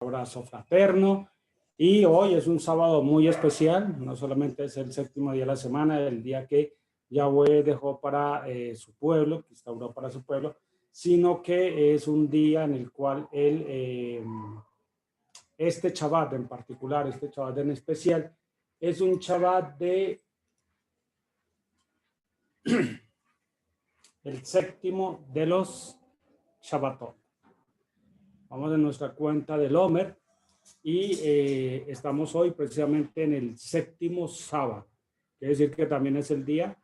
abrazo fraterno. Y hoy es un sábado muy especial, no solamente es el séptimo día de la semana, el día que Yahweh dejó para su pueblo, que instauró para su pueblo, sino que es un día en el cual él, este Shabbat en particular, este Shabbat en especial, es un Shabbat de el séptimo de los Shabbatot. Vamos a nuestra cuenta del Homer y estamos hoy precisamente en el séptimo sábado. Quiere decir que también es el día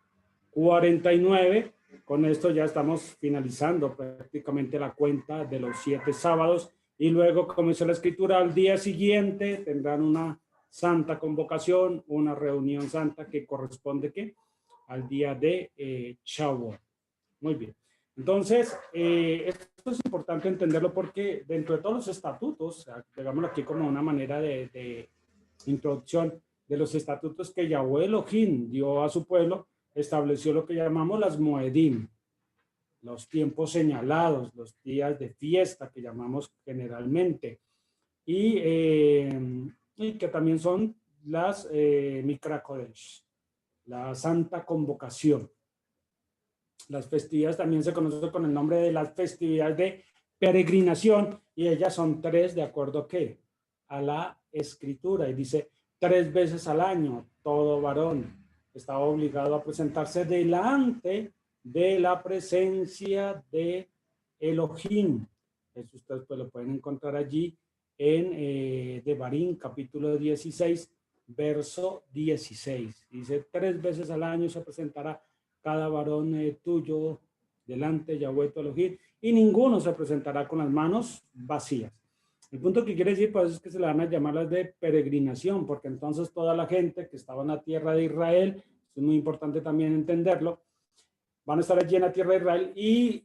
49. Con esto ya estamos finalizando prácticamente la cuenta de los 7 sábados y luego, como dice la escritura, al día siguiente tendrán una santa convocación, una reunión santa que corresponde ¿qué? Al día de Shavuot. Muy bien. Entonces, esto es importante entenderlo porque dentro de todos los estatutos, digámoslo aquí como una manera de introducción de los estatutos que Yahweh Elohim dio a su pueblo, estableció lo que llamamos las Moedim, los tiempos señalados, los días de fiesta que llamamos generalmente, y que también son las Mikra Kodesh, la Santa Convocación. Las festividades también se conocen con el nombre de las festividades de peregrinación y ellas son 3 de acuerdo a la escritura y dice 3 veces al año todo varón está obligado a presentarse delante de la presencia de Elohim. Eso ustedes pues lo pueden encontrar allí en Devarim capítulo 16 verso 16. Dice 3 veces al año se presentará cada varón tuyo delante de Yahweh tu Elohim, y ninguno se presentará con las manos vacías. El punto que quiere decir pues es que se le van a llamar las de peregrinación, porque entonces toda la gente que estaba en la tierra de Israel, es muy importante también entenderlo, van a estar allí en la tierra de Israel y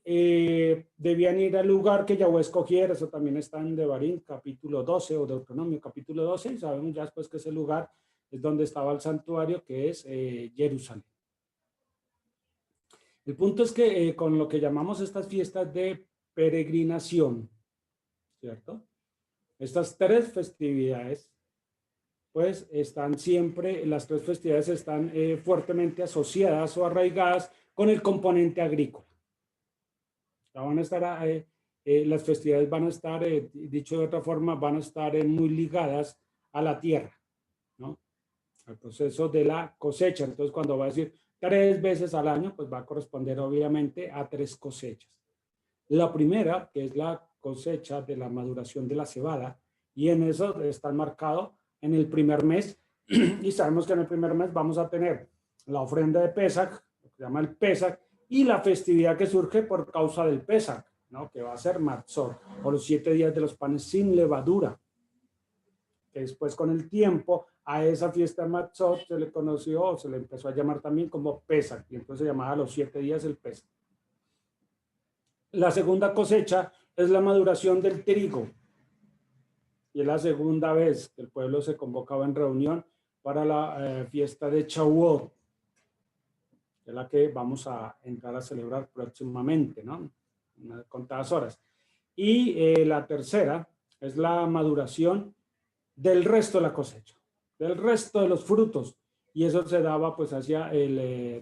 debían ir al lugar que Yahweh escogiera. Eso también está en Devarim capítulo 12 o Deuteronomio capítulo 12, y sabemos ya después que ese lugar es donde estaba el santuario, que es Jerusalén. El punto es que con lo que llamamos estas fiestas de peregrinación, ¿cierto? Estas 3 festividades, pues están siempre, las 3 festividades están fuertemente asociadas o arraigadas con el componente agrícola. Ya van a estar, las festividades van a estar, dicho de otra forma, van a estar muy ligadas a la tierra, ¿no? Al proceso de la cosecha. Entonces, cuando va a decir 3 veces al año, pues va a corresponder obviamente a 3 cosechas. La primera, que es la cosecha de la maduración de la cebada, y en eso está marcado en el primer mes, y sabemos que en el primer mes vamos a tener la ofrenda de Pesach, lo que se llama el Pesach, y la festividad que surge por causa del Pesach, ¿no? Que va a ser Matzot, o los 7 días de los panes sin levadura, que después con el tiempo a esa fiesta de Matzot se le conoció, se le empezó a llamar también como Pesach, y entonces se llamaba los 7 días el Pesach. La segunda cosecha es la maduración del trigo, y es la segunda vez que el pueblo se convocaba en reunión para la fiesta de Shavuot, que es la que vamos a entrar a celebrar próximamente, ¿no? Unas contadas horas. Y la tercera es la maduración del resto de la cosecha, del resto de los frutos, y eso se daba pues hacia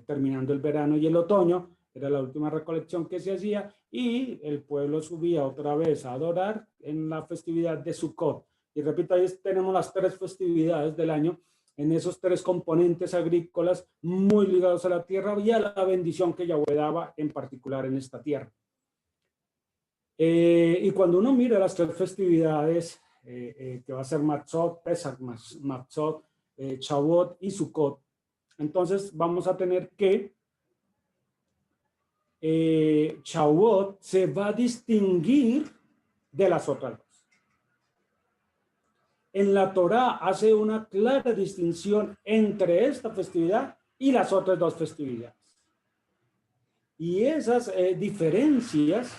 terminando el verano y el otoño, era la última recolección que se hacía, y el pueblo subía otra vez a adorar en la festividad de Sukkot. Y repito, ahí tenemos las 3 festividades del año, en esos 3 componentes agrícolas muy ligados a la tierra y a la bendición que Yahweh daba en particular en esta tierra. Y cuando uno mira las 3 festividades, que va a ser Matzot, Pesach, Matzot, Shavuot y Sukkot, entonces vamos a tener que Shavuot se va a distinguir de las otras dos. En la Torá hace una clara distinción entre esta festividad y las otras 2 festividades. Y esas diferencias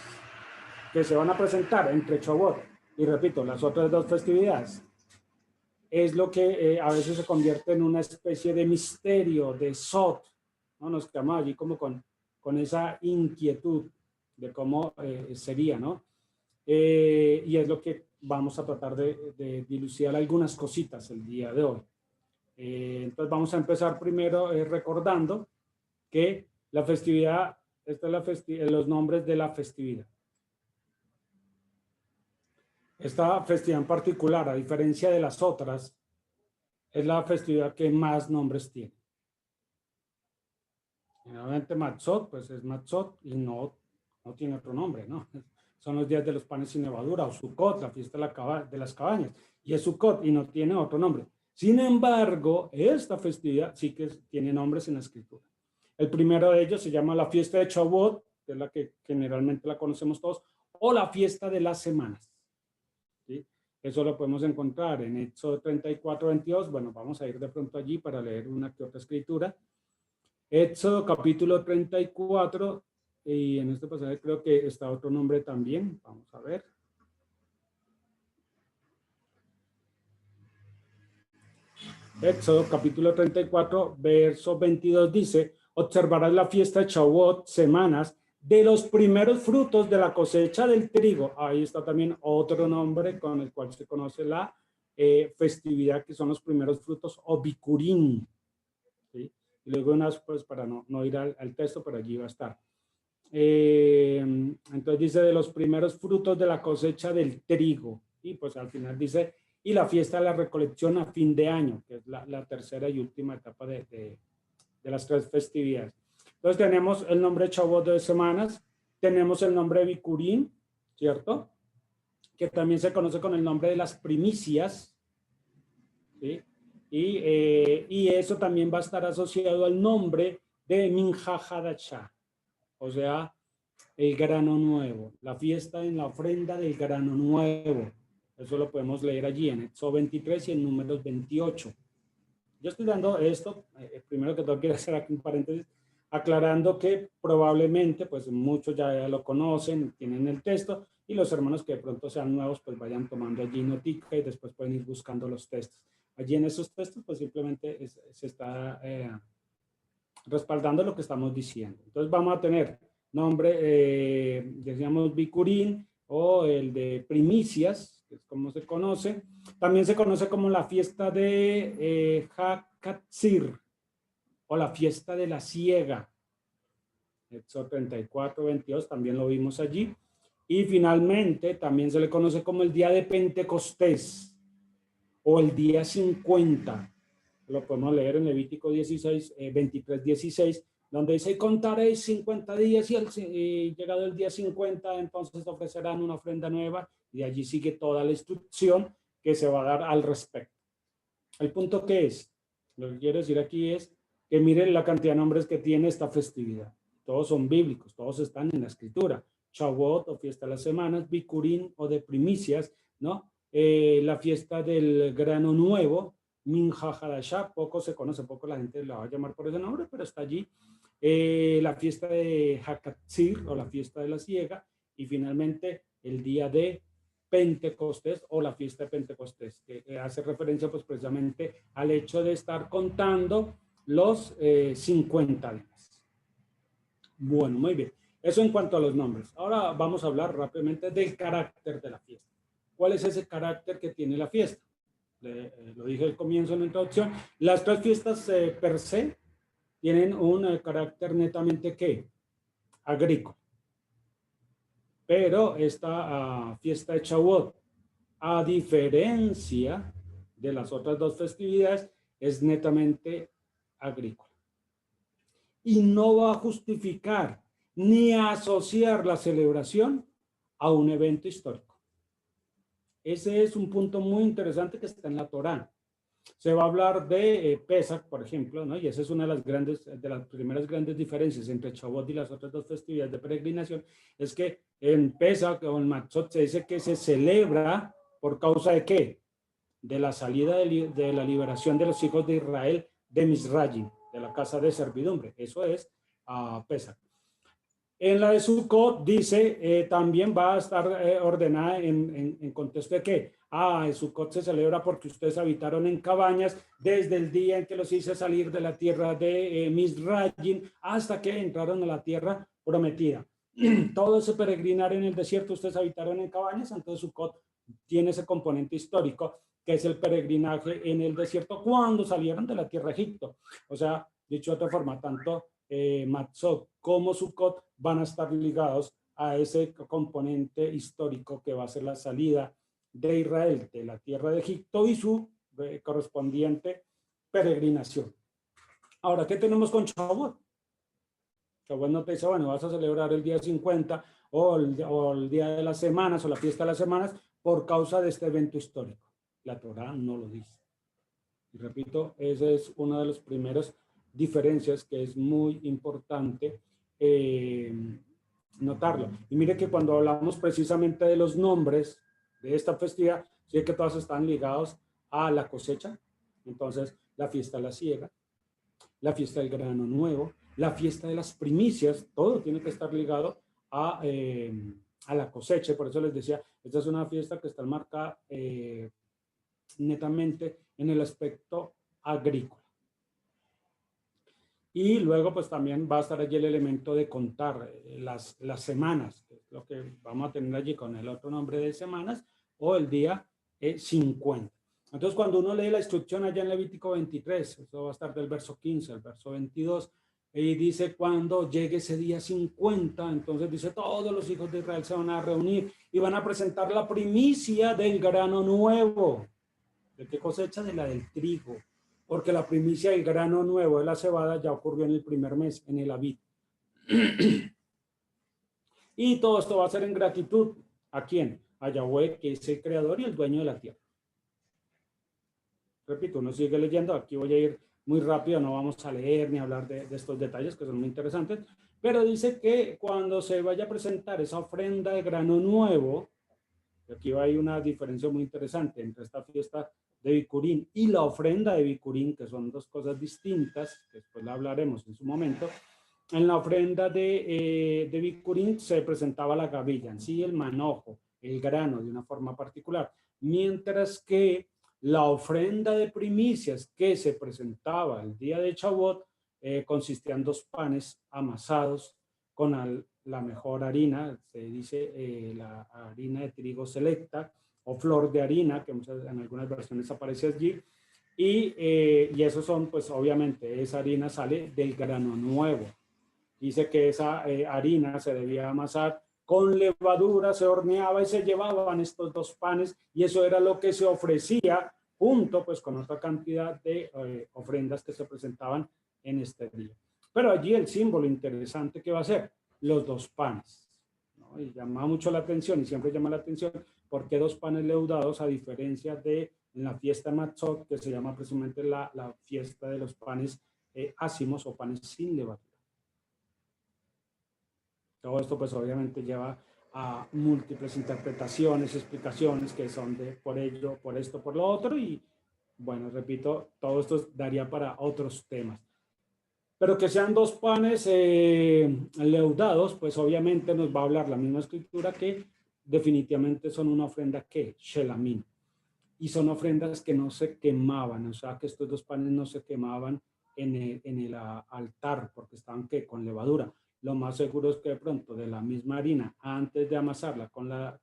que se van a presentar entre Shavuot y, repito, las otras 2 festividades, es lo que a veces se convierte en una especie de misterio, de sot, ¿no? Nos quedamos allí como con esa inquietud de cómo sería, ¿no? Y es lo que vamos a tratar de dilucidar algunas cositas el día de hoy. Entonces vamos a empezar primero recordando que la festividad, esta es los nombres de la festividad. Esta festividad en particular, a diferencia de las otras, es la festividad que más nombres tiene. Generalmente Matzot, pues es Matzot y no tiene otro nombre, ¿no? Son los días de los panes sin levadura, o Sukkot, la fiesta de las cabañas, y es Sukkot y no tiene otro nombre. Sin embargo, esta festividad sí que tiene nombres en la escritura. El primero de ellos se llama la fiesta de Shavuot, que es la que generalmente la conocemos todos, o la fiesta de las semanas. ¿Sí? Eso lo podemos encontrar en Éxodo 34, 22. Bueno, vamos a ir de pronto allí para leer una que otra escritura. Éxodo capítulo 34, y en este pasaje creo que está otro nombre también. Vamos a ver. Éxodo capítulo 34, verso 22 dice: observarás la fiesta de Shavuot, semanas, de los primeros frutos de la cosecha del trigo. Ahí está también otro nombre con el cual se conoce la festividad, que son los primeros frutos, o Bikurim. ¿Sí? Y luego unas, pues para no ir al texto, pero allí va a estar. Entonces dice de los primeros frutos de la cosecha del trigo. Y pues al final dice, y la fiesta de la recolección a fin de año, que es la tercera y última etapa de las tres festividades. Entonces tenemos el nombre Shavuot de semanas, tenemos el nombre Bikurim, ¿cierto? Que también se conoce con el nombre de las primicias, ¿sí? Y eso también va a estar asociado al nombre de Minja Hadashah, o sea, el grano nuevo, la fiesta en la ofrenda del grano nuevo. Eso lo podemos leer allí en Éxodo 23 y en Números 28. Yo estoy dando esto, primero que todo quiero hacer aquí un paréntesis, aclarando que probablemente, pues muchos ya lo conocen, tienen el texto, y los hermanos que de pronto sean nuevos, pues vayan tomando allí notica y después pueden ir buscando los textos. Allí en esos textos, pues simplemente se está respaldando lo que estamos diciendo. Entonces vamos a tener nombre, decíamos Bikurim, o el de primicias, que es como se conoce. También se conoce como la fiesta de Hakatzir, o la fiesta de la siega. Éxodo 34, 22, también lo vimos allí. Y finalmente también se le conoce como el día de Pentecostés, o el día 50. Lo podemos leer en Levítico 16, 23, 16, donde dice: contaréis 50 días y llegado el día 50, entonces ofrecerán una ofrenda nueva, y de allí sigue toda la instrucción que se va a dar al respecto. El punto que es, lo que quiero decir aquí es que miren la cantidad de nombres que tiene esta festividad. Todos son bíblicos, todos están en la escritura. Shavuot, o fiesta de las semanas, Bikurim, o de primicias, ¿no? La fiesta del grano nuevo, Minja Hadashah, poco se conoce, poco la gente la va a llamar por ese nombre, pero está allí. La fiesta de Hakatzir, o la fiesta de la siega, y finalmente el día de Pentecostés, o la fiesta de Pentecostés, que hace referencia pues precisamente al hecho de estar contando los 50 días. Bueno, muy bien. Eso en cuanto a los nombres. Ahora vamos a hablar rápidamente del carácter de la fiesta. ¿Cuál es ese carácter que tiene la fiesta? Lo dije al comienzo en la introducción. Las tres fiestas per se tienen un carácter netamente ¿qué? Agrícola. Pero esta fiesta de Shavuot, a diferencia de las otras dos festividades, es netamente agrícola. Y no va a justificar ni a asociar la celebración a un evento histórico. Ese es un punto muy interesante que está en la Torá. Se va a hablar de Pesach, por ejemplo, ¿no? Y esa es una de las primeras grandes diferencias entre Shavuot y las otras dos festividades de peregrinación, es que en Pesach o en Matzot se dice que se celebra por causa de ¿qué? De la salida de la liberación de los hijos de Israel de Misrayim, de la casa de servidumbre. Eso es Pesach. En la de Sukkot dice, también va a estar ordenada en contexto de que, Sukkot se celebra porque ustedes habitaron en cabañas desde el día en que los hice salir de la tierra de Misrayim hasta que entraron a la tierra prometida. Todo ese peregrinar en el desierto, ustedes habitaron en cabañas, entonces Sukkot tiene ese componente histórico, que es el peregrinaje en el desierto cuando salieron de la tierra de Egipto. O sea, dicho de otra forma, tanto Matzot como Sukkot van a estar ligados a ese componente histórico que va a ser la salida de Israel de la tierra de Egipto y su correspondiente peregrinación. Ahora, ¿qué tenemos con Shavuot? Shavuot no te dice, bueno, vas a celebrar el día 50 o el día de las semanas o la fiesta de las semanas por causa de este evento histórico. La Torá no lo dice. Y repito, esa es una de las primeras diferencias que es muy importante notarlo. Y mire que cuando hablamos precisamente de los nombres de esta festividad, sí que todos están ligados a la cosecha. Entonces, la fiesta de la siega, la fiesta del grano nuevo, la fiesta de las primicias, todo tiene que estar ligado a la cosecha. Por eso les decía, esta es una fiesta que está marcada netamente en el aspecto agrícola. Y luego pues también va a estar allí el elemento de contar las semanas, que es lo que vamos a tener allí con el otro nombre de semanas, o el día 50. Entonces cuando uno lee la instrucción allá en Levítico 23, eso va a estar del verso 15 al verso 22, y dice cuando llegue ese día 50, entonces dice todos los hijos de Israel se van a reunir y van a presentar la primicia del grano nuevo. ¿De qué cosecha? De la del trigo. Porque la primicia del grano nuevo de la cebada ya ocurrió en el primer mes, en el Abib. Y todo esto va a ser en gratitud. ¿A quién? A Yahweh, que es el creador y el dueño de la tierra. Repito, uno sigue leyendo. Aquí voy a ir muy rápido, no vamos a leer ni hablar de estos detalles que son muy interesantes. Pero dice que cuando se vaya a presentar esa ofrenda de grano nuevo, aquí hay una diferencia muy interesante entre esta fiesta de Bikurín y la ofrenda de Bikurín, que son dos cosas distintas, que después la hablaremos en su momento. En la ofrenda de Bikurín se presentaba la gavilla, en sí el manojo, el grano de una forma particular, mientras que la ofrenda de primicias que se presentaba el día de Shavuot consistía en 2 panes amasados con la mejor harina, se dice la harina de trigo selecta, o flor de harina, que en algunas versiones aparece allí, y esos son, pues obviamente, esa harina sale del grano nuevo. Dice que esa harina se debía amasar con levadura, se horneaba y se llevaban estos 2 panes, y eso era lo que se ofrecía junto, pues, con otra cantidad de ofrendas que se presentaban en este día. Pero allí el símbolo interesante que va a ser los 2 panes, ¿no? Y llama mucho la atención, y siempre llama la atención, ¿por qué 2 panes leudados a diferencia de en la fiesta Matzot, que se llama precisamente la fiesta de los panes ácimos o panes sin levadura? Todo esto pues obviamente lleva a múltiples interpretaciones, explicaciones que son de por ello, por esto, por lo otro, y bueno, repito, todo esto daría para otros temas. Pero que sean 2 panes leudados, pues obviamente nos va a hablar la misma escritura que definitivamente son una ofrenda que shelamim. Y son ofrendas que no se quemaban, o sea que estos 2 panes no se quemaban en el altar porque estaban ¿qué? Con levadura. Lo más seguro es que de pronto de la misma harina, antes de amasarla con la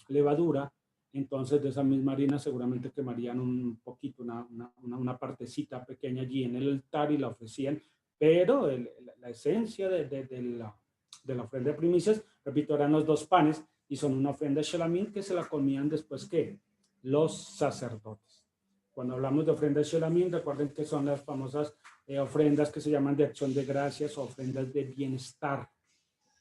levadura, entonces de esa misma harina seguramente quemarían un poquito, una partecita pequeña allí en el altar y la ofrecían, pero la esencia de la ofrenda de primicias, repito, eran los 2 panes y son una ofrenda shelamim que se la comían después que los sacerdotes. Cuando hablamos de ofrendas shelamim, recuerden que son las famosas ofrendas que se llaman de acción de gracias o ofrendas de bienestar,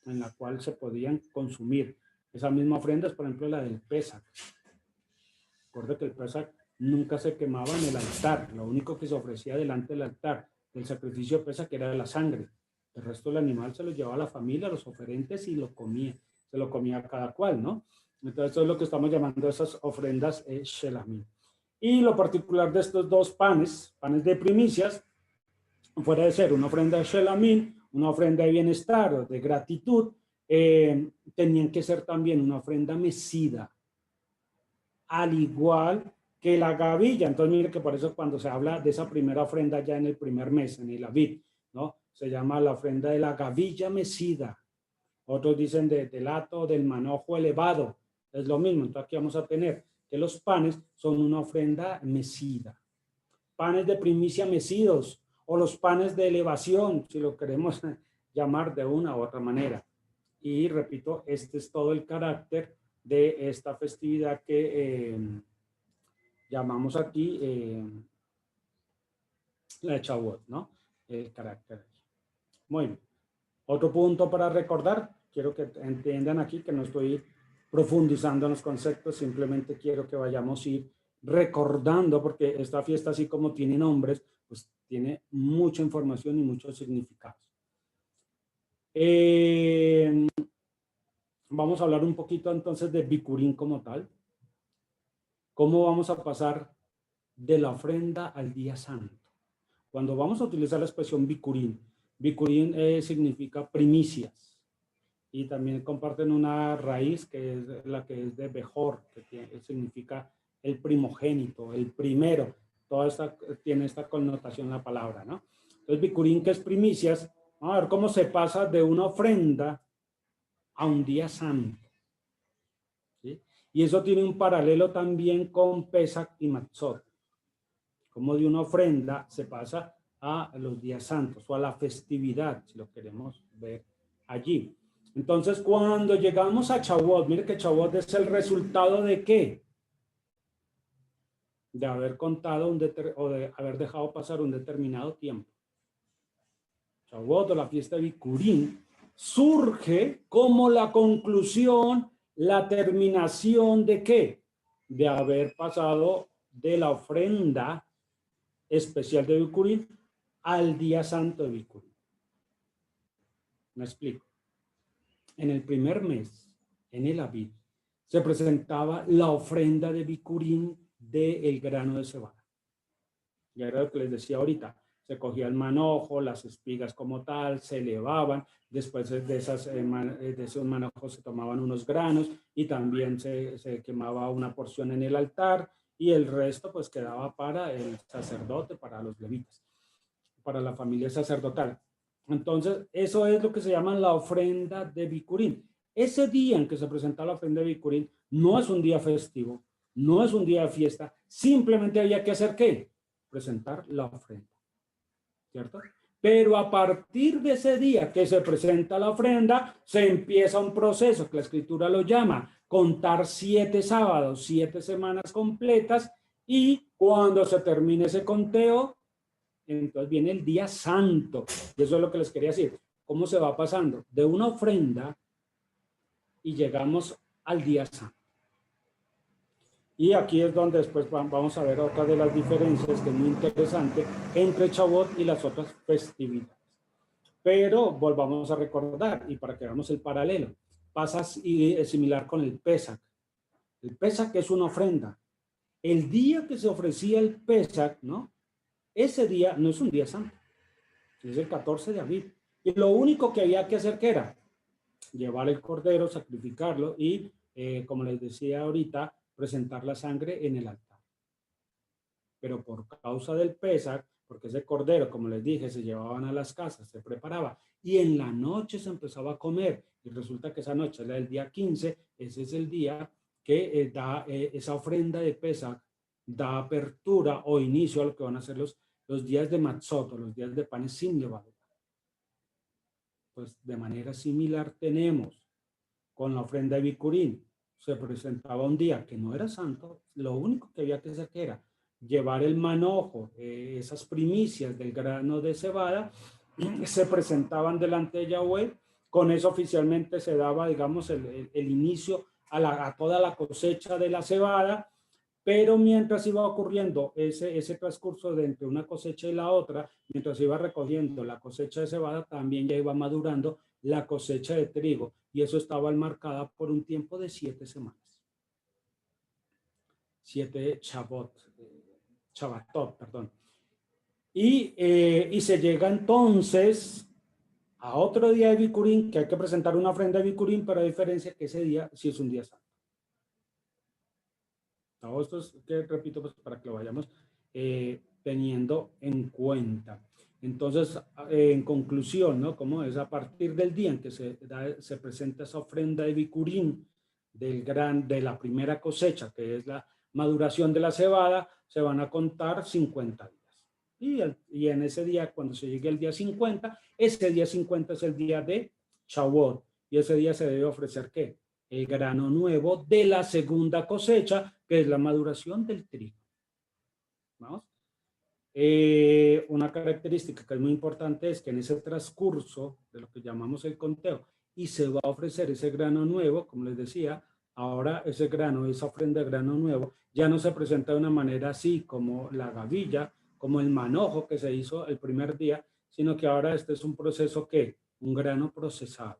en la cual se podían consumir. Esa misma ofrenda es, por ejemplo, la del Pesach. Recuerda que el Pesach nunca se quemaba en el altar. Lo único que se ofrecía delante del altar del sacrificio de Pesach era la sangre. El resto del animal se lo llevaba a la familia, a los oferentes, y lo comía. Se lo comía cada cual, ¿no? Entonces, eso es lo que estamos llamando esas ofrendas shelamim. Y lo particular de estos 2 panes de primicias, fuera de ser una ofrenda de shelamim, una ofrenda de bienestar o de gratitud, tenían que ser también una ofrenda mecida, al igual que la gavilla. Entonces, mire que por eso cuando se habla de esa primera ofrenda ya en el primer mes, en el Abib, ¿no? Se llama la ofrenda de la gavilla mecida, Otros dicen del hato del manojo elevado. Es lo mismo. Entonces aquí vamos a tener que los panes son una ofrenda mecida. Panes de primicia mecidos o los panes de elevación, si lo queremos llamar de una u otra manera. Y repito, este es todo el carácter de esta festividad que llamamos aquí la de Shavuot, ¿no? El carácter. Muy bien. Otro punto para recordar, quiero que entiendan aquí que no estoy profundizando en los conceptos, simplemente quiero que vayamos a ir recordando, porque esta fiesta, así como tiene nombres, pues tiene mucha información y muchos significados. Vamos a hablar un poquito entonces de Bikurín como tal. ¿Cómo vamos a pasar de la ofrenda al día santo? Cuando vamos a utilizar la expresión Bikurín, Bikurín significa primicias. Y también comparten una raíz que es la que es de Bejor, que significa el primogénito, el primero. Toda esta tiene esta connotación la palabra, ¿no? Entonces, Bikurín, que es primicias, vamos a ver cómo se pasa de una ofrenda a un día santo. ¿Sí? Y eso tiene un paralelo también con Pesach y Matzot. Como de una ofrenda se pasa a los días santos o a la festividad, si lo queremos ver allí. Entonces, cuando llegamos a Shavuot, mire que Shavuot es el resultado de ¿qué? De haber contado o de haber dejado pasar un determinado tiempo. Shavuot o la fiesta de Bikurín surge como la conclusión, la terminación de ¿qué? De haber pasado de la ofrenda especial de Bikurín al día santo de Bikurín. Me explico. En el primer mes, en el Abid, se presentaba la ofrenda de Bikurín del grano de cebada. Ya era lo que les decía ahorita. Se cogía el manojo, las espigas como tal, se elevaban. Después de esos manojos se tomaban unos granos y también se quemaba una porción en el altar y el resto pues quedaba para el sacerdote, para los levitas, para la familia sacerdotal. Entonces, eso es lo que se llama la ofrenda de Bikurín. Ese día en que se presenta la ofrenda de Bikurín no es un día festivo, no es un día de fiesta, simplemente había que hacer ¿qué? Presentar la ofrenda, ¿cierto? Pero a partir de ese día que se presenta la ofrenda, se empieza un proceso que la escritura lo llama contar 7 sábados, 7 semanas completas, y cuando se termine ese conteo, entonces viene el día santo. Y eso es lo que les quería decir. ¿Cómo se va pasando? De una ofrenda y llegamos al día santo. Y aquí es donde después vamos a ver otra de las diferencias que es muy interesante entre Shavuot y las otras festividades. Pero volvamos a recordar, y para que veamos el paralelo, pasa y es similar con el Pesach. El Pesach es una ofrenda. El día que se ofrecía el Pesach, ¿no? Ese día no es un día santo, es el 14 de abril. Y lo único que había que hacer, ¿qué era? Llevar el cordero, sacrificarlo y, como les decía ahorita, presentar la sangre en el altar. Pero por causa del Pesach, porque ese cordero, como les dije, se llevaban a las casas, se preparaba y en la noche se empezaba a comer. Y resulta que esa noche, la del día 15, ese es el día que da esa ofrenda de Pesach, da apertura o inicio a lo que van a ser los días de Matzot, los días de panes sin levadura. Pues de manera similar tenemos con la ofrenda de Bikurín. Se presentaba un día que no era santo, lo único que había que hacer que era llevar el manojo, esas primicias del grano de cebada, se presentaban delante de Yahweh. Con eso oficialmente se daba, digamos, el inicio a toda la cosecha de la cebada. Pero mientras iba ocurriendo ese transcurso de entre una cosecha y la otra, mientras iba recogiendo la cosecha de cebada, también ya iba madurando la cosecha de trigo, y eso estaba marcada por un tiempo de 7 semanas. 7 Shabbatot, perdón. Y se llega entonces a otro día de Bikurín, que hay que presentar una ofrenda de Bikurín, pero a diferencia que ese día sí es un día santo. Todo esto es que repito, pues, para que lo vayamos teniendo en cuenta. Entonces, en conclusión, ¿no? Como es a partir del día en que se presenta esa ofrenda de Bicurín de la primera cosecha, que es la maduración de la cebada, se van a contar 50 días. Y en ese día, cuando se llegue el día 50, ese día 50 es el día de Shavuot. Y ese día se debe ofrecer, ¿qué? El grano nuevo de la segunda cosecha, que es la maduración del trigo. ¿Vamos? Una característica que es muy importante es que en ese transcurso de lo que llamamos el conteo y se va a ofrecer ese grano nuevo, como les decía, ahora ese grano, esa ofrenda de grano nuevo, ya no se presenta de una manera así como la gavilla, como el manojo que se hizo el primer día, sino que ahora este es un proceso que, un grano procesado.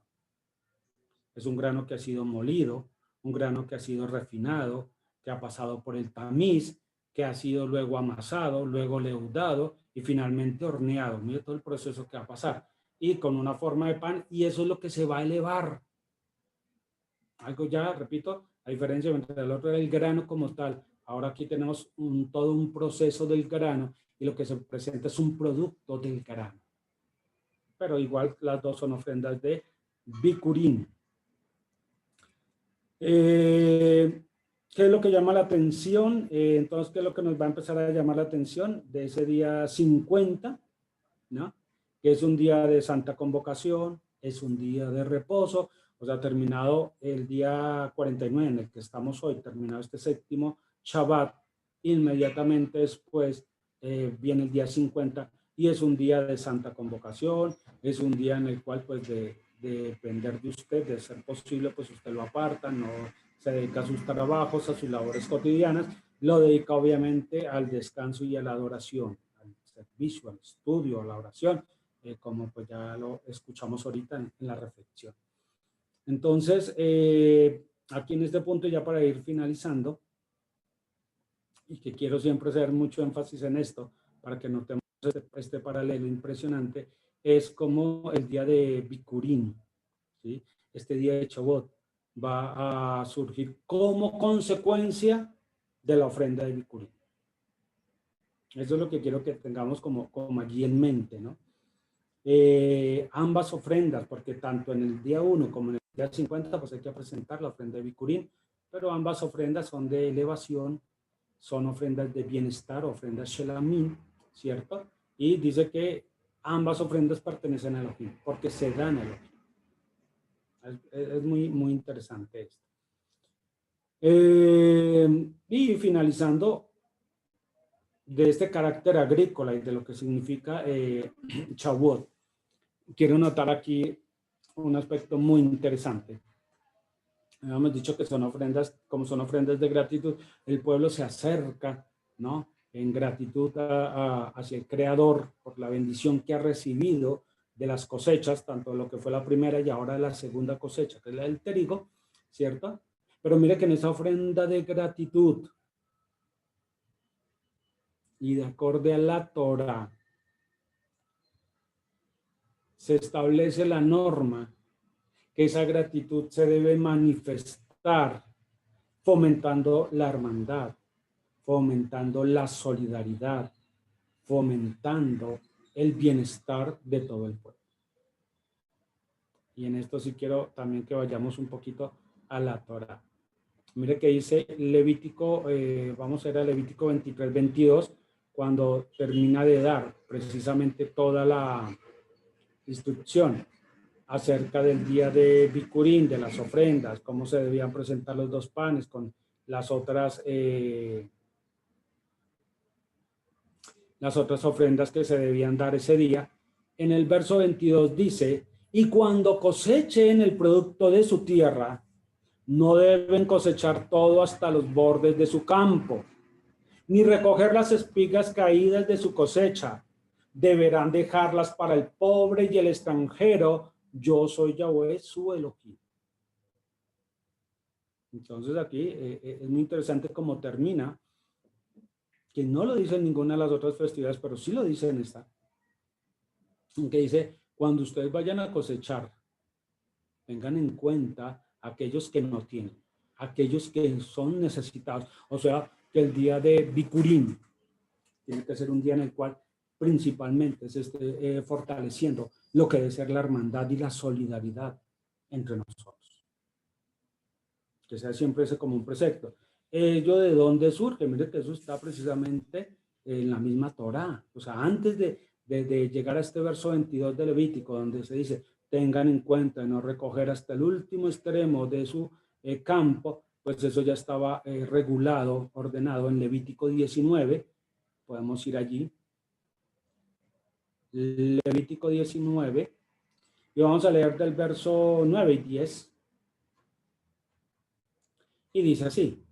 Es un grano que ha sido molido, un grano que ha sido refinado, que ha pasado por el tamiz, que ha sido luego amasado, luego leudado y finalmente horneado. Mire todo el proceso que va a pasar. Y con una forma de pan, y eso es lo que se va a elevar. Algo ya, repito, a diferencia entre el otro era el grano como tal. Ahora aquí tenemos todo un proceso del grano y lo que se presenta es un producto del grano. Pero igual las dos son ofrendas de Bicurín. ¿Qué es lo que llama la atención? Entonces, ¿qué es lo que nos va a empezar a llamar la atención de ese día 50? ¿No? Que es un día de santa convocación, es un día de reposo, o sea, terminado el día 49 en el que estamos hoy, terminado este séptimo Shabbat, inmediatamente después viene el día 50 y es un día de santa convocación, es un día en el cual pues de depender de usted, de ser posible, pues usted lo aparta, no se dedica a sus trabajos, a sus labores cotidianas, lo dedica obviamente al descanso y a la adoración, al servicio, al estudio, a la oración, como pues ya lo escuchamos ahorita en la reflexión. Entonces, aquí en este punto ya para ir finalizando, y que quiero siempre hacer mucho énfasis en esto, para que notemos este paralelo impresionante, es como el día de Bicurín, ¿sí? Este día de Shavuot va a surgir como consecuencia de la ofrenda de Bicurín. Eso es lo que quiero que tengamos como allí en mente, ¿no? Ambas ofrendas, porque tanto en el día 1 como en el día 50, pues hay que presentar la ofrenda de Bicurín, pero ambas ofrendas son de elevación, son ofrendas de bienestar, ofrendas Shelamim, ¿cierto? Y dice que ambas ofrendas pertenecen a Elohim, porque se dan a Elohim. Es muy, muy interesante esto. Y finalizando, de este carácter agrícola y de lo que significa Shavuot, quiero notar aquí un aspecto muy interesante. Hemos dicho que son ofrendas, como son ofrendas de gratitud, el pueblo se acerca, ¿no? En gratitud hacia el Creador por la bendición que ha recibido de las cosechas, tanto lo que fue la primera y ahora la segunda cosecha, que es la del trigo, ¿cierto? Pero mire que en esa ofrenda de gratitud y de acorde a la Torah, se establece la norma que esa gratitud se debe manifestar fomentando la hermandad, fomentando la solidaridad, fomentando el bienestar de todo el pueblo. Y en esto sí quiero también que vayamos un poquito a la Torah. Mire que dice Levítico, vamos a ir a Levítico 23, 22, cuando termina de dar precisamente toda la instrucción acerca del día de Bicurín, de las ofrendas, cómo se debían presentar los dos panes con las otras ofrendas que se debían dar ese día. En el verso 22 dice, y cuando cosechen el producto de su tierra, no deben cosechar todo hasta los bordes de su campo, ni recoger las espigas caídas de su cosecha. Deberán dejarlas para el pobre y el extranjero. Yo soy Yahweh, su Elohim. Entonces aquí es muy interesante cómo termina, que no lo dice en ninguna de las otras festividades, pero sí lo dice en esta, que dice, cuando ustedes vayan a cosechar, tengan en cuenta aquellos que no tienen, aquellos que son necesitados. O sea, que el día de Bicurín tiene que ser un día en el cual principalmente es fortaleciendo lo que debe ser la hermandad y la solidaridad entre nosotros. Que sea siempre ese como un precepto. ¿Ello de dónde surge? Mire que eso está precisamente en la misma Torá. O sea, antes de llegar a este verso 22 de Levítico, donde se dice, tengan en cuenta no recoger hasta el último extremo de su campo, pues eso ya estaba regulado, ordenado en Levítico 19. Podemos ir allí. Levítico 19. Y vamos a leer del verso 9 y 10. Y dice así.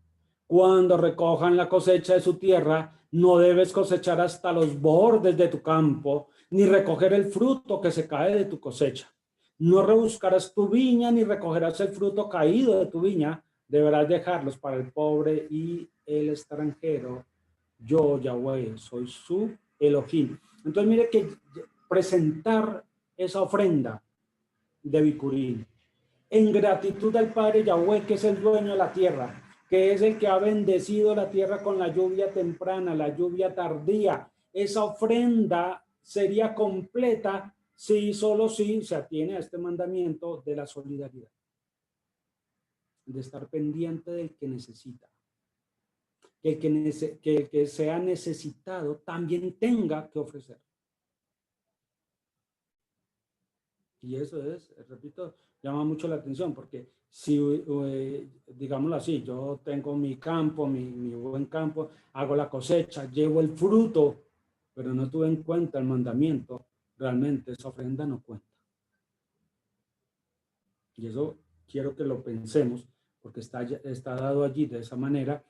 Cuando recojan la cosecha de su tierra, no debes cosechar hasta los bordes de tu campo, ni recoger el fruto que se cae de tu cosecha. No rebuscarás tu viña, ni recogerás el fruto caído de tu viña. Deberás dejarlos para el pobre y el extranjero. Yo, Yahweh, soy su Elohim. Entonces, mire que presentar esa ofrenda de Bikurim en gratitud al Padre Yahweh, que es el dueño de la tierra, que es el que ha bendecido la tierra con la lluvia temprana, la lluvia tardía. Esa ofrenda sería completa si solo si se atiene a este mandamiento de la solidaridad, de estar pendiente del que necesita. Que el que sea necesitado también tenga que ofrecer. Y eso es, repito, llama mucho la atención, porque si, digámoslo así, yo tengo mi campo, mi buen campo, hago la cosecha, llevo el fruto, pero no tuve en cuenta el mandamiento, realmente esa ofrenda no cuenta. Y eso quiero que lo pensemos, porque está dado allí de esa manera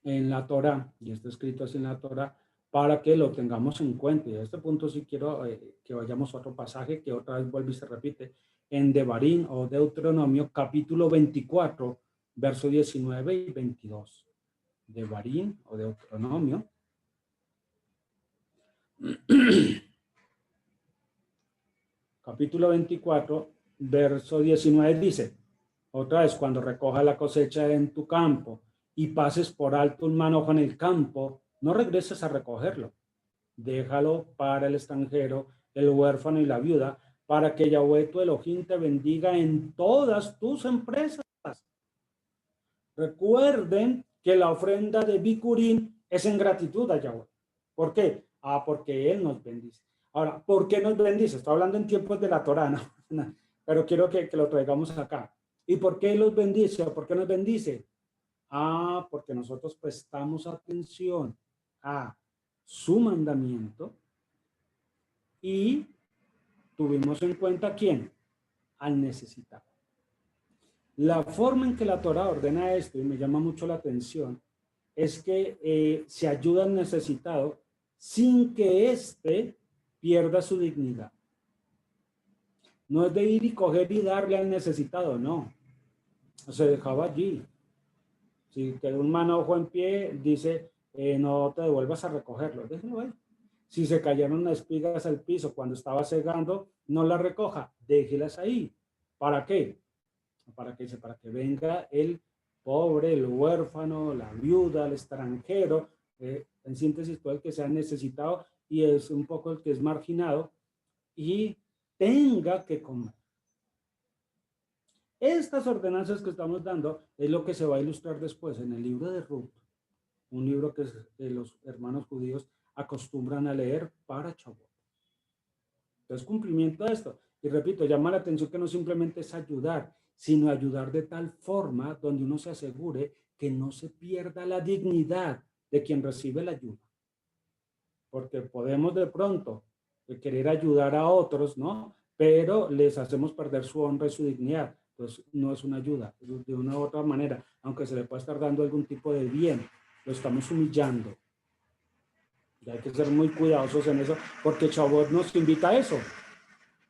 en la Torá, y está escrito así en la Torá, para que lo tengamos en cuenta. Y a este punto sí quiero que vayamos a otro pasaje que otra vez vuelve y se repite, en Devarim o Deuteronomio, capítulo 24, verso 19 y 22. Devarim o Deuteronomio. Capítulo 24, verso 19 dice, otra vez, cuando recoja la cosecha en tu campo y pases por alto un manojo en el campo, no regreses a recogerlo. Déjalo para el extranjero, el huérfano y la viuda, para que Yahweh tu Elohim te bendiga en todas tus empresas. Recuerden que la ofrenda de Bikurim es en gratitud a Yahweh. ¿Por qué? Porque Él nos bendice. Ahora, ¿por qué nos bendice? Estoy hablando en tiempos de la Torá, ¿no? Pero quiero que lo traigamos acá. ¿Y por qué los bendice? ¿Por qué nos bendice? Porque nosotros prestamos atención a su mandamiento y tuvimos en cuenta ¿quién? Al necesitado. La forma en que la Torá ordena esto, y me llama mucho la atención, es que se ayuda al necesitado sin que éste pierda su dignidad. No es de ir y coger y darle al necesitado, no. Se dejaba allí. Si quedó un manojo en pie, dice, no te devuelvas a recogerlo, déjelo ahí. Si se cayeron las espigas al piso cuando estaba segando, no las recoja, déjelas ahí. ¿Para qué? Para que venga el pobre, el huérfano, la viuda, el extranjero, en síntesis, todo el que sea necesitado y es un poco el que es marginado y tenga que comer. Estas ordenanzas que estamos dando es lo que se va a ilustrar después en el libro de Ruth, un libro que los hermanos judíos acostumbran a leer para Shavuot. Entonces, cumplimiento de esto. Y repito, llama la atención que no simplemente es ayudar, sino ayudar de tal forma donde uno se asegure que no se pierda la dignidad de quien recibe la ayuda. Porque podemos de pronto querer ayudar a otros, ¿no? Pero les hacemos perder su honra y su dignidad. Pues no es una ayuda, de una u otra manera, aunque se le pueda estar dando algún tipo de bien, lo estamos humillando. Y hay que ser muy cuidadosos en eso, porque Shavuot nos invita a eso.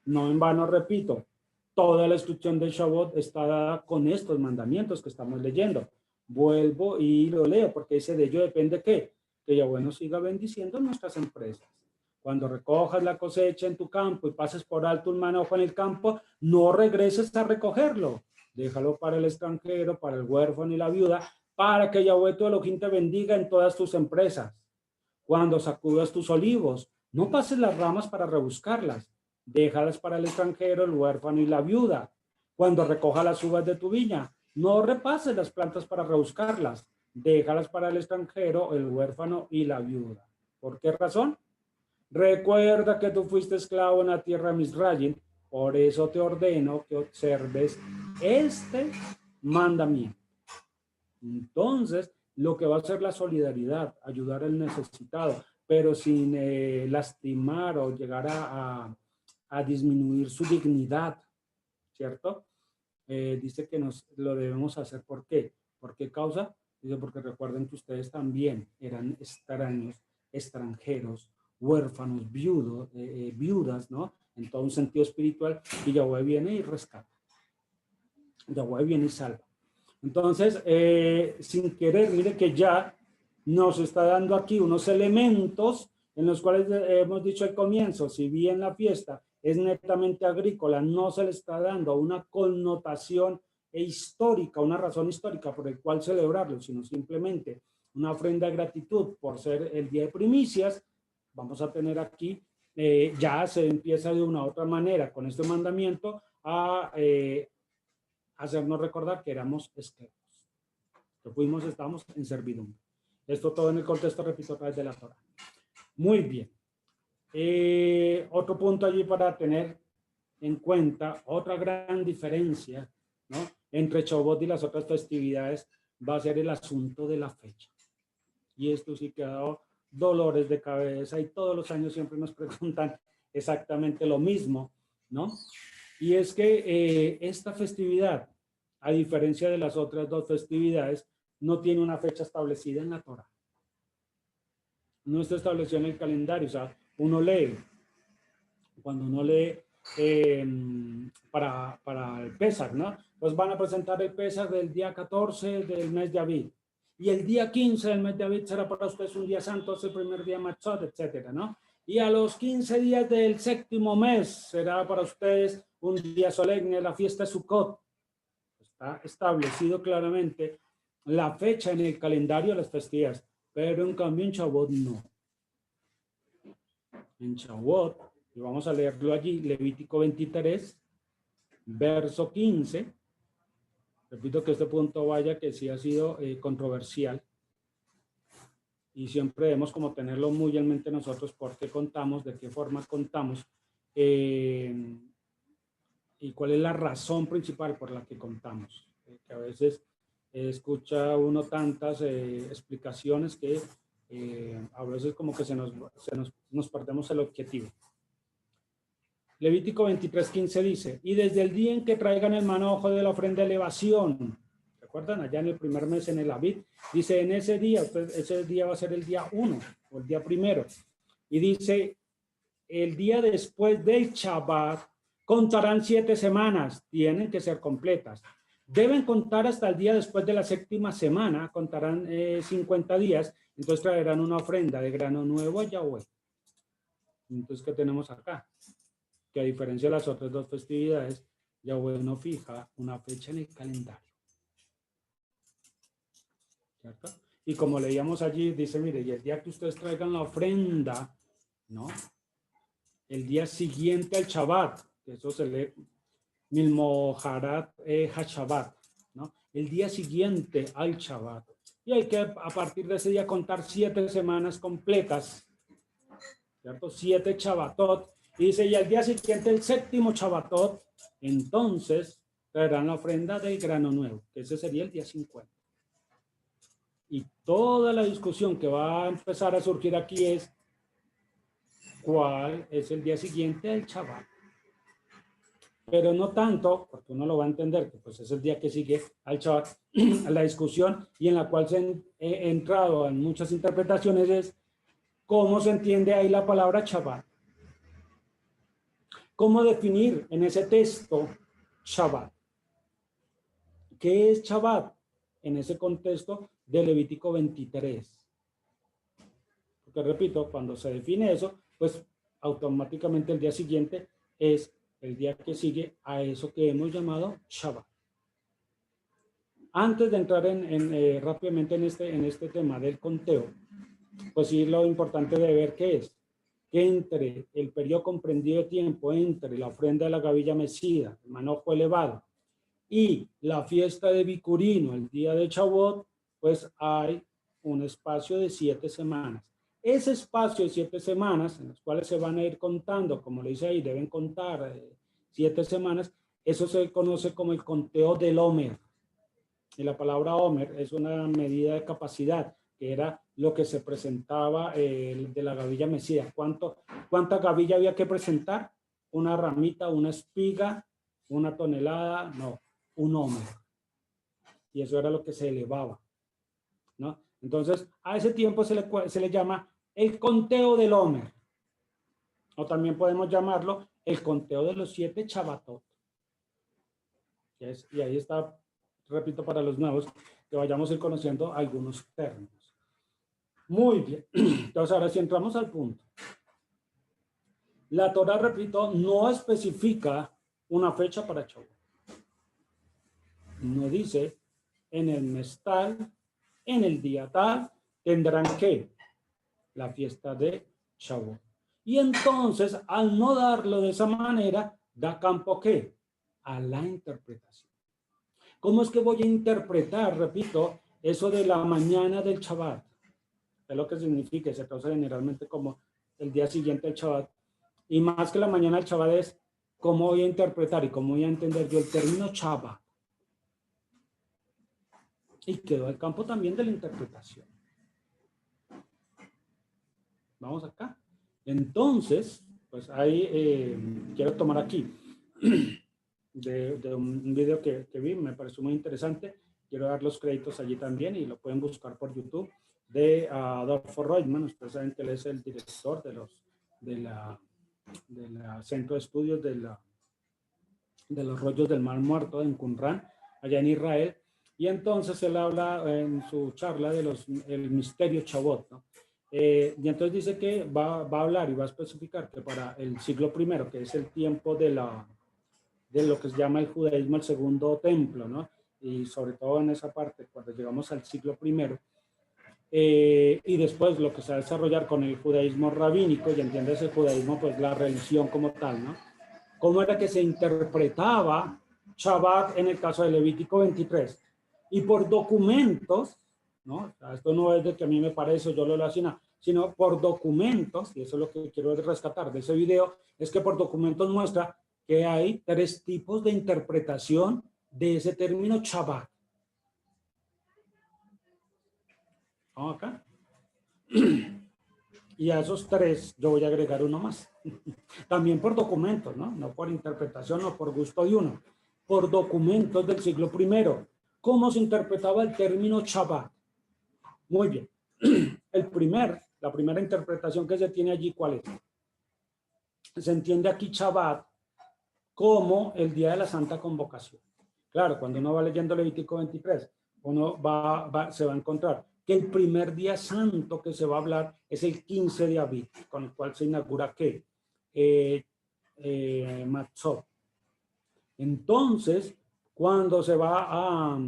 No en vano, repito, toda la instrucción de Shavuot está dada con estos mandamientos que estamos leyendo. Vuelvo y lo leo, porque dice, de ello depende ¿qué? Que Yahweh nos siga bendiciendo nuestras empresas. Cuando recojas la cosecha en tu campo y pases por alto un manojo en el campo, no regreses a recogerlo. Déjalo para el extranjero, para el huérfano y la viuda, para que Yahweh tu Elohim te bendiga en todas tus empresas. Cuando sacudas tus olivos, No pases las ramas para rebuscarlas. Déjalas para el extranjero, el huérfano y la viuda. Cuando recoja las uvas de tu viña, no repases las plantas para rebuscarlas. Déjalas para el extranjero, el huérfano y la viuda. ¿Por qué razón? Recuerda que tú fuiste esclavo en la tierra de Misraim, por eso te ordeno que observes este mandamiento. Entonces, lo que va a ser la solidaridad, ayudar al necesitado, pero sin lastimar o llegar a disminuir su dignidad, ¿cierto? Dice que nos lo debemos hacer. ¿Por qué? ¿Por qué causa? Dice, porque recuerden que ustedes también eran extraños, extranjeros, huérfanos, viudas, ¿no? En todo un sentido espiritual, y Yahweh viene y rescata. Yahweh viene y salva. Entonces, sin querer, mire que ya nos está dando aquí unos elementos en los cuales hemos dicho al comienzo, si bien la fiesta es netamente agrícola, no se le está dando una connotación histórica, una razón histórica por el cual celebrarlo, sino simplemente una ofrenda de gratitud por ser el día de primicias. Vamos a tener aquí, ya se empieza de una u otra manera con este mandamiento a hacernos recordar que éramos esclavos, que estamos en servidumbre. Esto todo en el contexto, repito, a través de la Torá. Muy bien. Otro punto allí para tener en cuenta, otra gran diferencia, ¿no?, entre Shavuot y las otras festividades va a ser el asunto de la fecha. Y esto sí que ha dado dolores de cabeza y todos los años siempre nos preguntan exactamente lo mismo, ¿no? Y es que esta festividad, a diferencia de las otras dos festividades, no tiene una fecha establecida en la Torá. No está establecido en el calendario. O sea, uno lee, cuando uno lee para el Pesach, ¿no? Pues van a presentar el Pesach del día 14 del mes de Aviv. Y el día 15 del mes de Aviv será para ustedes un día santo, es el primer día Matzot, etcétera, ¿no? Y a los 15 días del séptimo mes será para ustedes un día solemne, la fiesta de Sukkot. Está establecido claramente la fecha en el calendario de las festividades, pero en cambio en Shavuot no. En Shavuot, y vamos a leerlo allí, Levítico 23, verso 15. Repito que este punto vaya que sí ha sido controversial. Y siempre debemos como tenerlo muy en mente nosotros, por qué contamos, de qué forma contamos, y cuál es la razón principal por la que contamos. Que a veces escucha uno tantas explicaciones que a veces como que nos perdemos el objetivo. Levítico 23:15 dice, y desde el día en que traigan el manojo de la ofrenda de elevación, ¿recuerdan? Allá en el primer mes en el Aviv, dice en ese día, ese día va a ser el día 1 o el día primero, y dice el día después del Shabbat contarán 7 semanas, tienen que ser completas. Deben contar hasta el día después de la séptima semana, contarán 50 días, entonces traerán una ofrenda de grano nuevo a Yahweh. Entonces, ¿qué tenemos acá? Que a diferencia de las otras dos festividades, Yahweh no fija una fecha en el calendario. ¿Cierto? Y como leíamos allí, dice, mire, y el día que ustedes traigan la ofrenda, ¿no?, el día siguiente al Shabbat, que eso se lee Milmoharat HaShabbat, ¿no? El día siguiente al Shabbat. Y hay que a partir de ese día contar 7 semanas completas, ¿cierto? 7 Shabbatot. Y dice, y al día siguiente, el séptimo Shabbatot, entonces traerán la ofrenda del grano nuevo, que ese sería el día 50. Y toda la discusión que va a empezar a surgir aquí es, ¿cuál es el día siguiente al Shabbat? Pero no tanto, porque uno lo va a entender, que pues es el día que sigue al Shabbat, la discusión y en la cual se ha entrado en muchas interpretaciones es cómo se entiende ahí la palabra Shabbat. ¿Cómo definir en ese texto Shabbat? ¿Qué es Shabbat en ese contexto de Levítico 23? Porque repito, cuando se define eso, pues automáticamente el día siguiente es el día que sigue a eso que hemos llamado Shabbat. Antes de entrar rápidamente en este tema del conteo, pues sí, lo importante de ver qué es. que entre el periodo comprendido de tiempo entre la ofrenda de la gavilla mecida, el manojo elevado, y la fiesta de Bicurino, el día de Shavuot, pues hay un espacio de 7 semanas. Ese espacio de 7 semanas, en las cuales se van a ir contando, como le dice ahí, deben contar 7 semanas, eso se conoce como el conteo del Omer. Y la palabra Omer es una medida de capacidad, que era lo que se presentaba de la gavilla mecida. ¿Cuánta gavilla había que presentar? Una ramita, una espiga, una tonelada, no, un Omer. Y eso era lo que se elevaba, ¿no? Entonces, a ese tiempo se le llama el conteo del Omer. O también podemos llamarlo el conteo de los 7 Shabbatot. Y ahí está, repito, para los nuevos, que vayamos a ir conociendo algunos términos. Muy bien. Entonces, ahora sí entramos al punto. La Torá, repito, no especifica una fecha para Shavuot. No dice, en el mes tal, en el día tal, tendrán que la fiesta de Shavuot. Y entonces, al no darlo de esa manera, da campo ¿qué? A la interpretación. ¿Cómo es que voy a interpretar, repito, eso de la mañana del Shabbat? Es lo que significa, se traduce generalmente como el día siguiente del Shabbat. Y más que la mañana del Shabbat es cómo voy a interpretar y cómo voy a entender yo el término Shabbat. Y quedó el campo también de la interpretación. Vamos acá. Entonces, pues ahí quiero tomar aquí de un video que vi, me pareció muy interesante. Quiero dar los créditos allí también y lo pueden buscar por YouTube, de Adolfo Reutemann. Ustedes saben que él es el director de la Centro de Estudios de los Rollos del Mar Muerto en Qumran, allá en Israel. Y entonces él habla en su charla de el misterio Shavuot, ¿no? Y entonces dice que va a hablar y va a especificar que para el siglo I, que es el tiempo de lo que se llama el judaísmo, el segundo templo, ¿no? Y sobre todo en esa parte, cuando llegamos al siglo I, y después lo que se va a desarrollar con el judaísmo rabínico, y entiendes el judaísmo, pues la religión como tal, ¿no? ¿Cómo era que se interpretaba Shabbat en el caso de Levítico 23? Y por documentos, ¿no? Esto no es de que a mí me parece, yo lo relaciono, sino por documentos, y eso es lo que quiero rescatar de ese video, es que por documentos muestra que hay 3 tipos de interpretación de ese término Shabbat. Vamos acá. Y a esos 3 yo voy a agregar uno más. También por documentos, ¿no? No por interpretación o por gusto de uno. Por documentos del siglo I. ¿Cómo se interpretaba el término Shabbat? Muy bien. La primera interpretación que se tiene allí, ¿cuál es? Se entiende aquí Shabbat como el día de la Santa Convocación. Claro, cuando uno va leyendo Levítico 23, uno se va a encontrar que el primer día santo que se va a hablar es el 15 de Aviv, con el cual se inaugura ¿qué? Matzot. Entonces, cuando se va a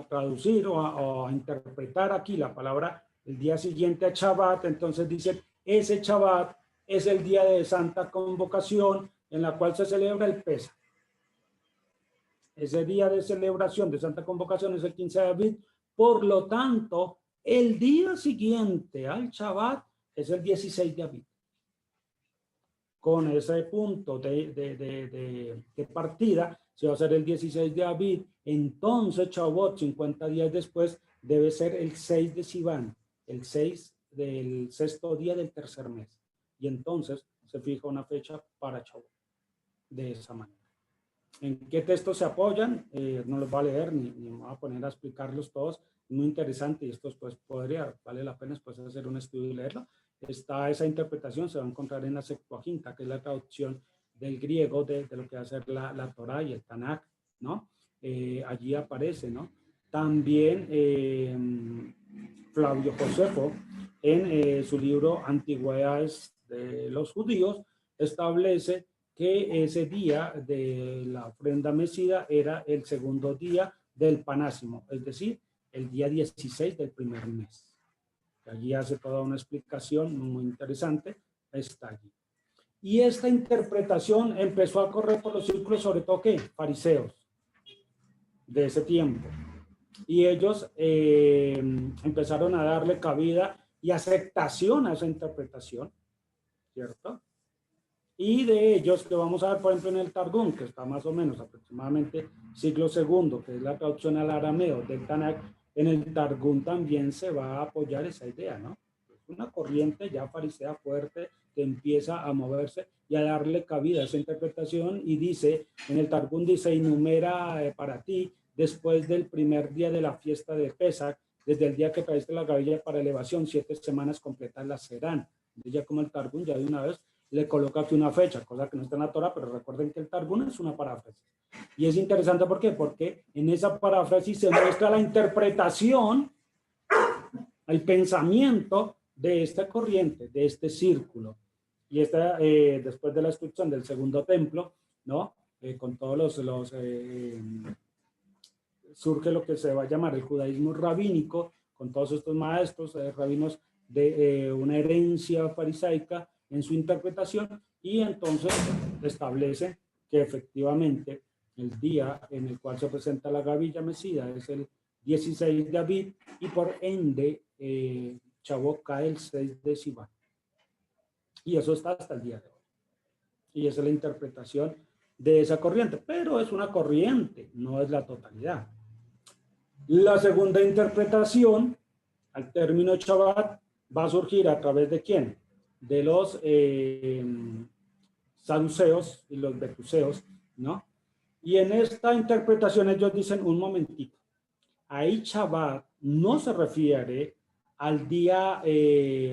traducir o a interpretar aquí la palabra el día siguiente a Shabbat, entonces dice, ese Shabbat es el día de Santa Convocación en la cual se celebra el Pesaj. Ese día de celebración de Santa Convocación es el 15 de Aviv, por lo tanto, el día siguiente al Shabbat es el 16 de Aviv. Con ese punto de partida, se va a hacer el 16 de Aviv, entonces Shavuot, 50 días después, debe ser el 6 de Sivan, el 6 del 6º día del tercer mes. Y entonces se fija una fecha para Shavuot, de esa manera. ¿En qué textos se apoyan? No los va a leer ni me voy a poner a explicarlos todos. Muy interesante y esto pues vale la pena después hacer un estudio y leerlo. Está esa interpretación, se va a encontrar en la Septuaginta, que es la traducción del griego de lo que va a ser la Torá y el Tanakh, ¿no? Allí aparece, ¿no? También Flavio Josefo, en su libro Antigüedades de los Judíos, establece que ese día de la ofrenda mecida era el segundo día del panásimo, es decir, el día 16 del primer mes. Allí hace toda una explicación muy interesante está allí. Y esta interpretación empezó a correr por los círculos, sobre todo, ¿qué? Fariseos de ese tiempo. Y ellos empezaron a darle cabida y aceptación a esa interpretación, ¿cierto? Y de ellos, que vamos a ver, por ejemplo, en el Targum, que está más o menos aproximadamente siglo II, que es la traducción al arameo del Tanakh, en el Targum también se va a apoyar esa idea, ¿no? Una corriente ya farisea fuerte que empieza a moverse y a darle cabida a esa interpretación, y dice, en el Targum dice, enumera para ti, después del primer día de la fiesta de Pesach, desde el día que traiste la gavilla para elevación, 7 semanas completas las serán. Entonces ya como el Targum ya de una vez le coloca aquí una fecha, cosa que no está en la Torah, pero recuerden que el Targum es una paráfrasis. Y es interesante, ¿por qué? Porque en esa paráfrasis se muestra la interpretación, el pensamiento de esta corriente, de este círculo. Y esta, después de la destrucción del segundo templo, ¿no? Con todos surge lo que se va a llamar el judaísmo rabínico, con todos estos maestros, rabinos de una herencia farisaica en su interpretación, y entonces establece que efectivamente el día en el cual se presenta la gavilla mecida es el 16 de Aviv, y por ende Shavuot cae el 6 de Sivan. Y eso está hasta el día de hoy. Y esa es la interpretación de esa corriente, pero es una corriente, no es la totalidad. La segunda interpretación al término Shabbat va a surgir a través de ¿quién? De los saduceos y los betuseos, ¿no? Y en esta interpretación ellos dicen, un momentito, ahí Shabbat no se refiere al día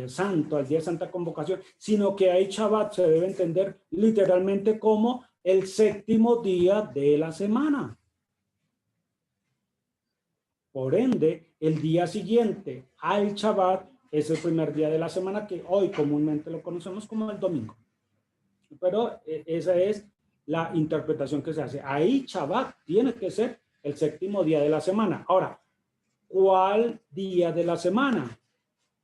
santo, al día de santa convocación, sino que ahí Shabbat se debe entender literalmente como el séptimo día de la semana. Por ende, el día siguiente al Shabbat es el primer día de la semana, que hoy comúnmente lo conocemos como el domingo. Pero esa es la interpretación que se hace. Ahí Shabbat tiene que ser el séptimo día de la semana. Ahora, ¿cuál día de la semana?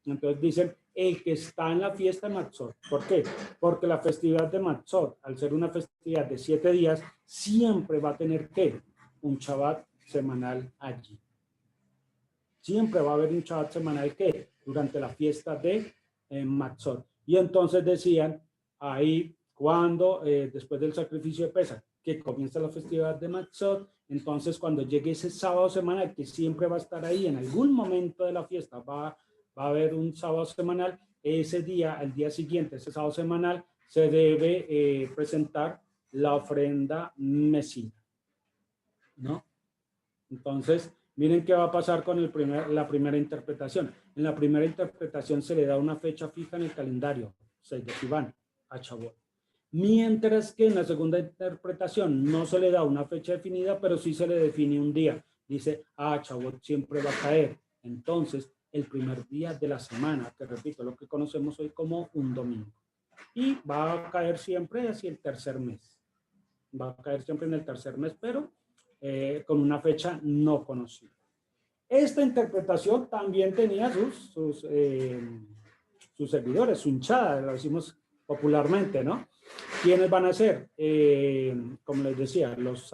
Entonces dicen, el que está en la fiesta de Matzot. ¿Por qué? Porque la festividad de Matzot, al ser una festividad de 7 días, siempre va a tener que un Shabbat semanal allí. Siempre va a haber un Shabbat semanal que durante la fiesta de Matzot. Y entonces decían, ahí cuando, después del sacrificio de Pesach, que comienza la festividad de Matzot, entonces cuando llegue ese sábado semanal, que siempre va a estar ahí, en algún momento de la fiesta va a haber un sábado semanal, ese día, al día siguiente, ese sábado semanal, se debe presentar la ofrenda mecida, ¿no? Entonces, miren qué va a pasar con la primera interpretación. En la primera interpretación se le da una fecha fija en el calendario, 6 de Sivan, a Shavuot. Mientras que en la segunda interpretación no se le da una fecha definida, pero sí se le define un día. Dice, Shavuot siempre va a caer. Entonces, el primer día de la semana, que repito, lo que conocemos hoy como un domingo. Y va a caer siempre hacia el tercer mes. Va a caer siempre en el tercer mes, pero con una fecha no conocida. Esta interpretación también tenía sus seguidores, su hinchada, lo decimos popularmente, ¿no? ¿Quiénes van a ser? Como les decía, los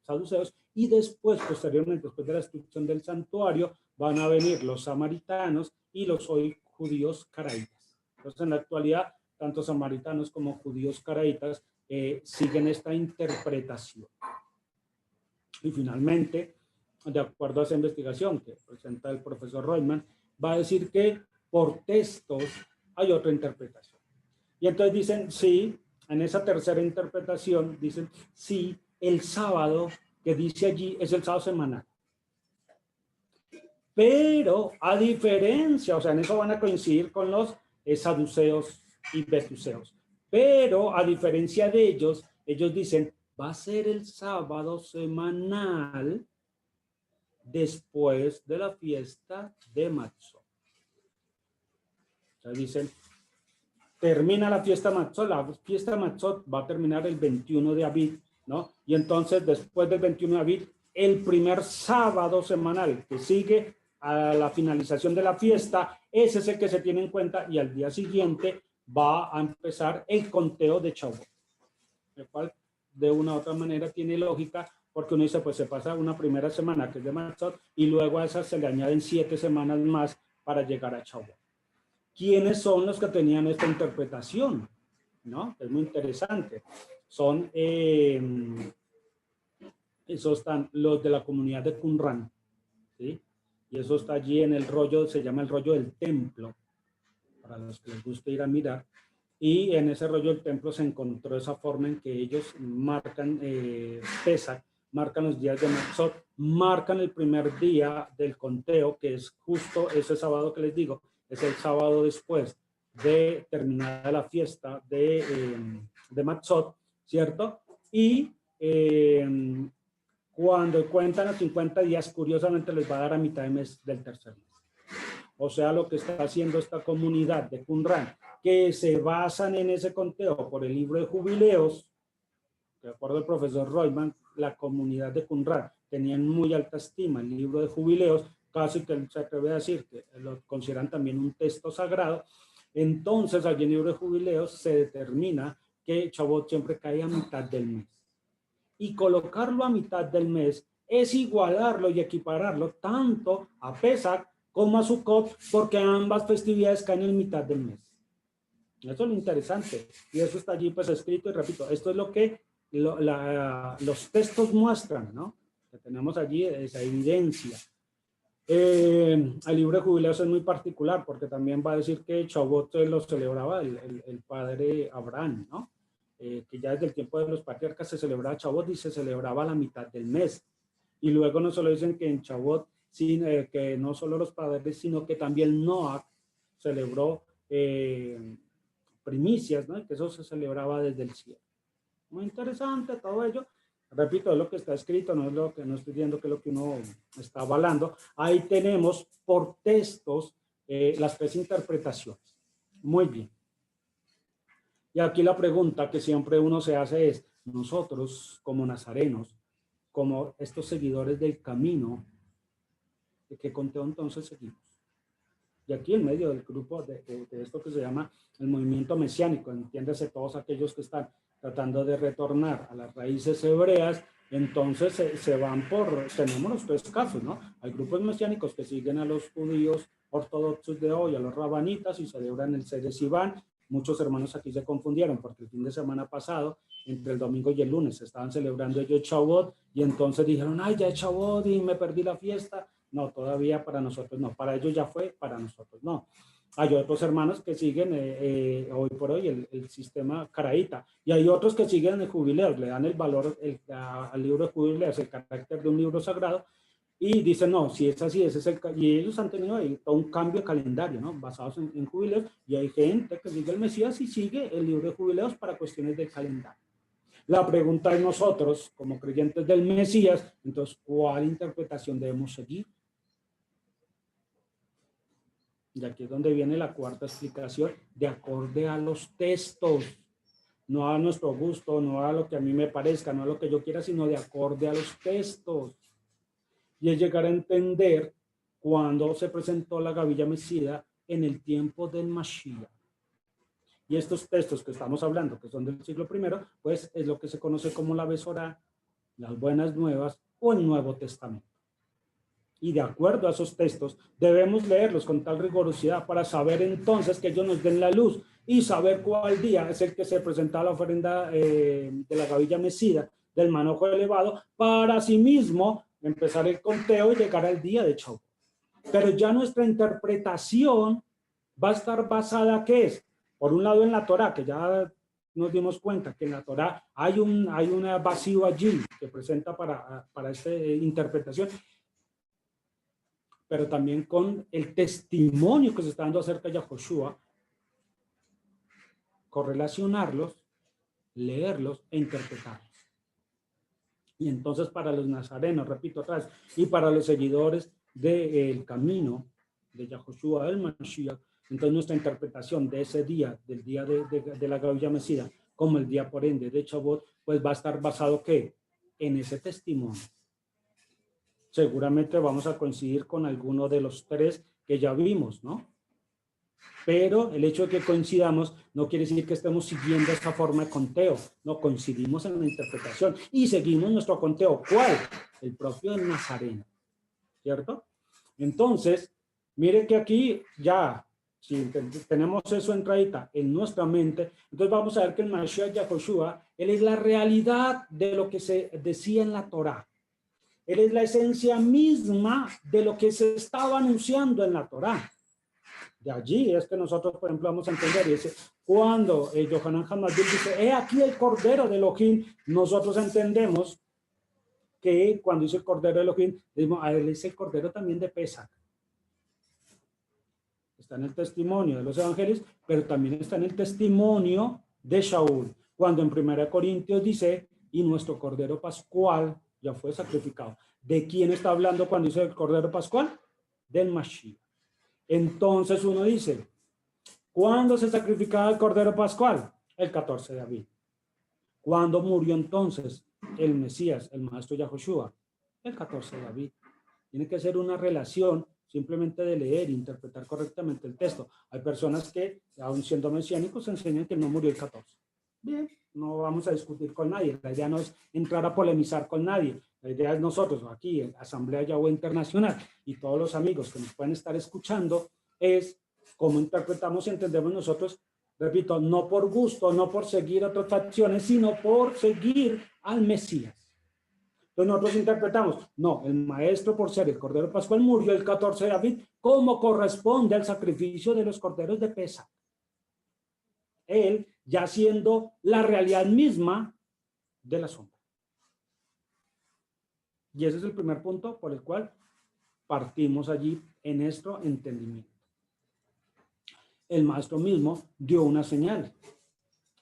saduceos, y después, posteriormente, después de la destrucción del santuario, van a venir los samaritanos y los hoy judíos caraítas. Entonces, en la actualidad, tanto samaritanos como judíos caraítas siguen esta interpretación. Y finalmente, de acuerdo a esa investigación que presenta el profesor Reutemann, va a decir que por textos hay otra interpretación. Y entonces dicen, sí, en esa tercera interpretación, dicen, sí, el sábado que dice allí es el sábado semanal. Pero a diferencia, o sea, en eso van a coincidir con los saduceos y betuseos. Pero a diferencia de ellos, ellos dicen, va a ser el sábado semanal después de la fiesta de Matzot. O sea, dicen, termina la fiesta Matzot, la fiesta Matzot va a terminar el 21 de Aviv, ¿no? Y entonces, después del 21 de Aviv, el primer sábado semanal que sigue a la finalización de la fiesta, ese es el que se tiene en cuenta, y al día siguiente va a empezar el conteo de Shavuot, el cual de una u otra manera tiene lógica, porque uno dice, pues se pasa una primera semana que es de Matzot y luego a esas se le añaden 7 semanas más para llegar a Shavuot. ¿Quiénes son los que tenían esta interpretación? ¿No? Es muy interesante. Son, esos están los de la comunidad de Qumran, ¿sí? Y eso está allí en el rollo, se llama el rollo del templo, para los que les guste ir a mirar. Y en ese rollo del templo se encontró esa forma en que ellos marcan Pesach, marcan los días de Matzot, marcan el primer día del conteo, que es justo ese sábado que les digo, es el sábado después de terminada la fiesta de Matzot, ¿cierto? Y cuando cuentan los 50 días, curiosamente les va a dar a mitad de mes del tercer mes. O sea, lo que está haciendo esta comunidad de Qumran, que se basan en ese conteo por el libro de jubileos, de acuerdo al profesor Royman, la comunidad de Qumran tenía en muy alta estima el libro de jubileos, casi que se atreve a decir que lo consideran también un texto sagrado. Entonces, allí en el libro de jubileos se determina que Shavuot siempre cae a mitad del mes. Y colocarlo a mitad del mes es igualarlo y equipararlo tanto a Pesach como a Sukkot, porque ambas festividades caen en mitad del mes. Eso es lo interesante. Y eso está allí pues escrito, y repito, esto es lo que los textos muestran, ¿no? Que tenemos allí esa evidencia. El libro de jubileos es muy particular, porque también va a decir que Shavuot lo celebraba el padre Abraham, ¿no? Que ya desde el tiempo de los patriarcas se celebraba Shavuot y se celebraba a la mitad del mes. Y luego no solo dicen que en Shavuot, que no solo los padres, sino que también Noah celebró primicias, ¿no? Que eso se celebraba desde el cielo. Muy interesante todo ello. Repito, es lo que está escrito, no es lo que no estoy diciendo que es lo que uno está avalando. Ahí tenemos por textos las 3 interpretaciones. Muy bien. Y aquí la pregunta que siempre uno se hace es, nosotros como nazarenos, como estos seguidores del camino, ¿de qué conteo entonces seguimos? Y aquí en medio del grupo de esto que se llama el movimiento mesiánico, entiéndase todos aquellos que están tratando de retornar a las raíces hebreas, entonces se van por, tenemos los 3 casos, ¿no? Hay grupos mesiánicos que siguen a los judíos ortodoxos de hoy, a los rabanitas, y celebran el Seder Sivan. Muchos hermanos aquí se confundieron porque el fin de semana pasado, entre el domingo y el lunes, estaban celebrando ellos Shavuot, y entonces dijeron, ay, ya es Shavuot y me perdí la fiesta. No, todavía para nosotros no. Para ellos ya fue, para nosotros no. Hay otros hermanos que siguen hoy por hoy el sistema caraíta. Y hay otros que siguen el jubileo, le dan el valor al libro de jubileos, el carácter de un libro sagrado. Y dicen, no, si es así, ese es el... Y ellos han tenido ahí todo un cambio de calendario, ¿no? Basados en jubileos. Y hay gente que sigue el Mesías y sigue el libro de jubileos para cuestiones del calendario. La pregunta es nosotros, como creyentes del Mesías, entonces, ¿cuál interpretación debemos seguir? Y aquí es donde viene la cuarta explicación, de acorde a los textos, no a nuestro gusto, no a lo que a mí me parezca, no a lo que yo quiera, sino de acorde a los textos. Y es llegar a entender cuando se presentó la gavilla mecida en el tiempo del Mashiach. Y estos textos que estamos hablando, que son del siglo I, pues es lo que se conoce como la Besorá, las Buenas Nuevas o el Nuevo Testamento. Y de acuerdo a esos textos, debemos leerlos con tal rigurosidad para saber entonces que ellos nos den la luz y saber cuál día es el que se presenta la ofrenda de la gavilla mecida, del manojo elevado, para asimismo empezar el conteo y llegar al día de Shavuot. Pero ya nuestra interpretación va a estar basada, ¿qué es? Por un lado en la Torá, que ya nos dimos cuenta que en la Torá hay un vacío allí que presenta para esta interpretación, pero también con el testimonio que se está dando acerca de Yahoshua, correlacionarlos, leerlos e interpretarlos. Y entonces para los nazarenos, repito atrás, y para los seguidores del camino de Yahoshua, el Mashiach, entonces nuestra interpretación de ese día, del día de la gavilla mecida, como el día por ende de Shavuot, pues va a estar basado ¿qué? En ese testimonio. Seguramente vamos a coincidir con alguno de los 3 que ya vimos, ¿no? Pero el hecho de que coincidamos no quiere decir que estemos siguiendo esta forma de conteo. No, coincidimos en la interpretación y seguimos nuestro conteo. ¿Cuál? El propio del Nazareno, ¿cierto? Entonces, mire que aquí ya, si tenemos eso entradita en nuestra mente, entonces vamos a ver que el Mashiach Yahoshua, él es la realidad de lo que se decía en la Torá. Él es la esencia misma de lo que se estaba anunciando en la Torá. De allí es que nosotros, por ejemplo, vamos a entender, y dice, cuando Yohanan Hamadil dice, he aquí el Cordero de Elohim, nosotros entendemos que cuando dice el Cordero de Elohim, él es el Cordero también de Pesach. Está en el testimonio de los evangelios, pero también está en el testimonio de Shaul, cuando en 1 Corintios dice, y nuestro Cordero Pascual ya fue sacrificado. ¿De quién está hablando cuando dice el Cordero Pascual? Del Mashiach. Entonces uno dice, ¿cuándo se sacrificaba el Cordero Pascual? El 14 de abril. ¿Cuándo murió entonces el Mesías, el Maestro Yahoshua? El 14 de abril. Tiene que ser una relación simplemente de leer e interpretar correctamente el texto. Hay personas que, aun siendo mesiánicos, enseñan que no murió el 14. Bien, no vamos a discutir con nadie. La idea no es entrar a polemizar con nadie. La idea es nosotros, aquí en Asamblea Yahweh Internacional, y todos los amigos que nos pueden estar escuchando, es cómo interpretamos y entendemos nosotros, repito, no por gusto, no por seguir otras facciones, sino por seguir al Mesías. Entonces nosotros interpretamos, no, el Maestro, por ser el Cordero Pascual, murió el 14 de abril, como corresponde al sacrificio de los corderos de Pesach. Él ya siendo la realidad misma de la sombra. Y ese es el primer punto por el cual partimos allí en nuestro entendimiento. El Maestro mismo dio una señal.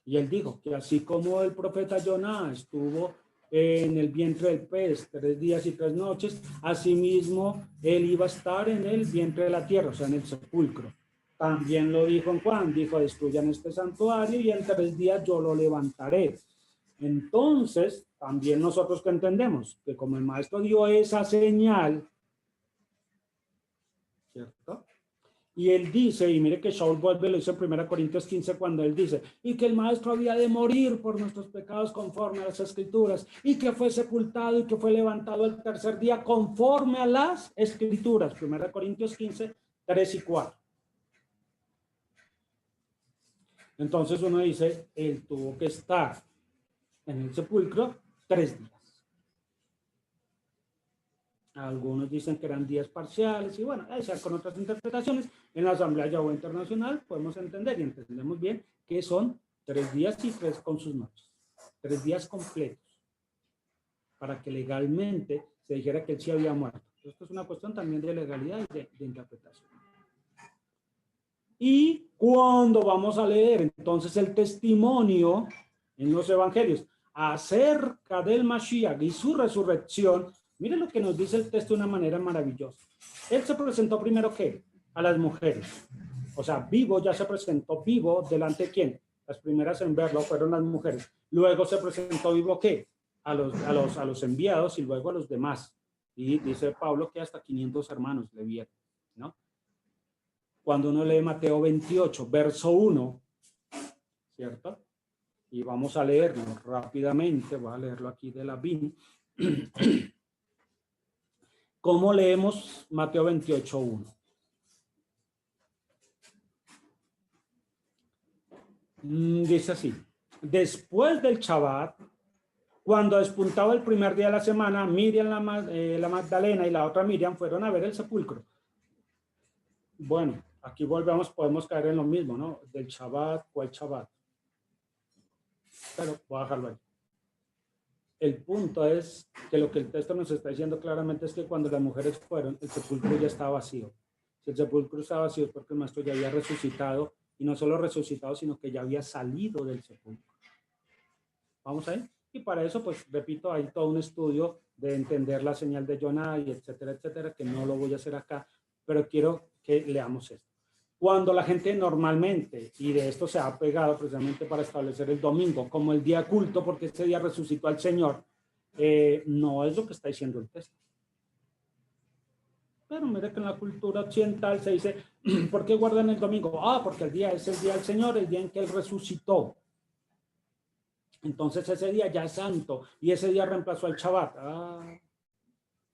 Y él dijo que así como el profeta Jonás estuvo en el vientre del pez 3 días y 3 noches, asimismo él iba a estar en el vientre de la tierra, o sea, en el sepulcro. También lo dijo en Juan, dijo, destruyan este santuario y en 3 días yo lo levantaré. Entonces, también nosotros que entendemos que como el Maestro dio esa señal, ¿cierto? Y él dice, y mire que Shaul vuelve, lo dice en 1 Corintios 15, cuando él dice, y que el Maestro había de morir por nuestros pecados conforme a las Escrituras, y que fue sepultado y que fue levantado el tercer día conforme a las Escrituras. 1 Corintios 15, 3 y 4. Entonces uno dice, él tuvo que estar en el sepulcro 3 días. Algunos dicen que eran días parciales y bueno, sea con otras interpretaciones. En la Asamblea Yahweh Internacional podemos entender y entendemos bien que son 3 días y 3 con sus noches. 3 días completos para que legalmente se dijera que él sí había muerto. Esto es una cuestión también de legalidad y de interpretación. Y cuando vamos a leer entonces el testimonio en los evangelios acerca del Mashiach y su resurrección, miren lo que nos dice el texto de una manera maravillosa. Él se presentó primero, ¿qué? A las mujeres. O sea, vivo, ya se presentó vivo delante de ¿quién? Las primeras en verlo fueron las mujeres. Luego se presentó vivo, ¿qué? A los enviados y luego a los demás. Y dice Pablo que hasta 500 hermanos le vieron, ¿no? Cuando uno lee Mateo 28, verso 1, ¿cierto? Y vamos a leerlo rápidamente, voy a leerlo aquí de la BIN. ¿Cómo leemos Mateo 28, 1? Dice así, después del Shabbat, cuando despuntaba el primer día de la semana, Miriam la Magdalena y la otra Miriam fueron a ver el sepulcro. Bueno, aquí volvemos, podemos caer en lo mismo, ¿no? Del Shabbat, ¿cuál Shabbat? Pero voy a dejarlo ahí. El punto es que lo que el texto nos está diciendo claramente es que cuando las mujeres fueron, el sepulcro ya estaba vacío. Si el sepulcro estaba vacío es porque el Maestro ya había resucitado, y no solo resucitado, sino que ya había salido del sepulcro. ¿Vamos ahí? Y para eso, pues, repito, hay todo un estudio de entender la señal de Jonás y etcétera, etcétera, que no lo voy a hacer acá, pero quiero que leamos esto. Cuando la gente normalmente, y de esto se ha pegado precisamente para establecer el domingo como el día culto, porque ese día resucitó al Señor, no es lo que está diciendo el texto. Pero mire que en la cultura occidental se dice, ¿por qué guardan el domingo? Ah, porque el día es el día del Señor, el día en que Él resucitó. Entonces ese día ya es santo y ese día reemplazó al Shabbat. Ah,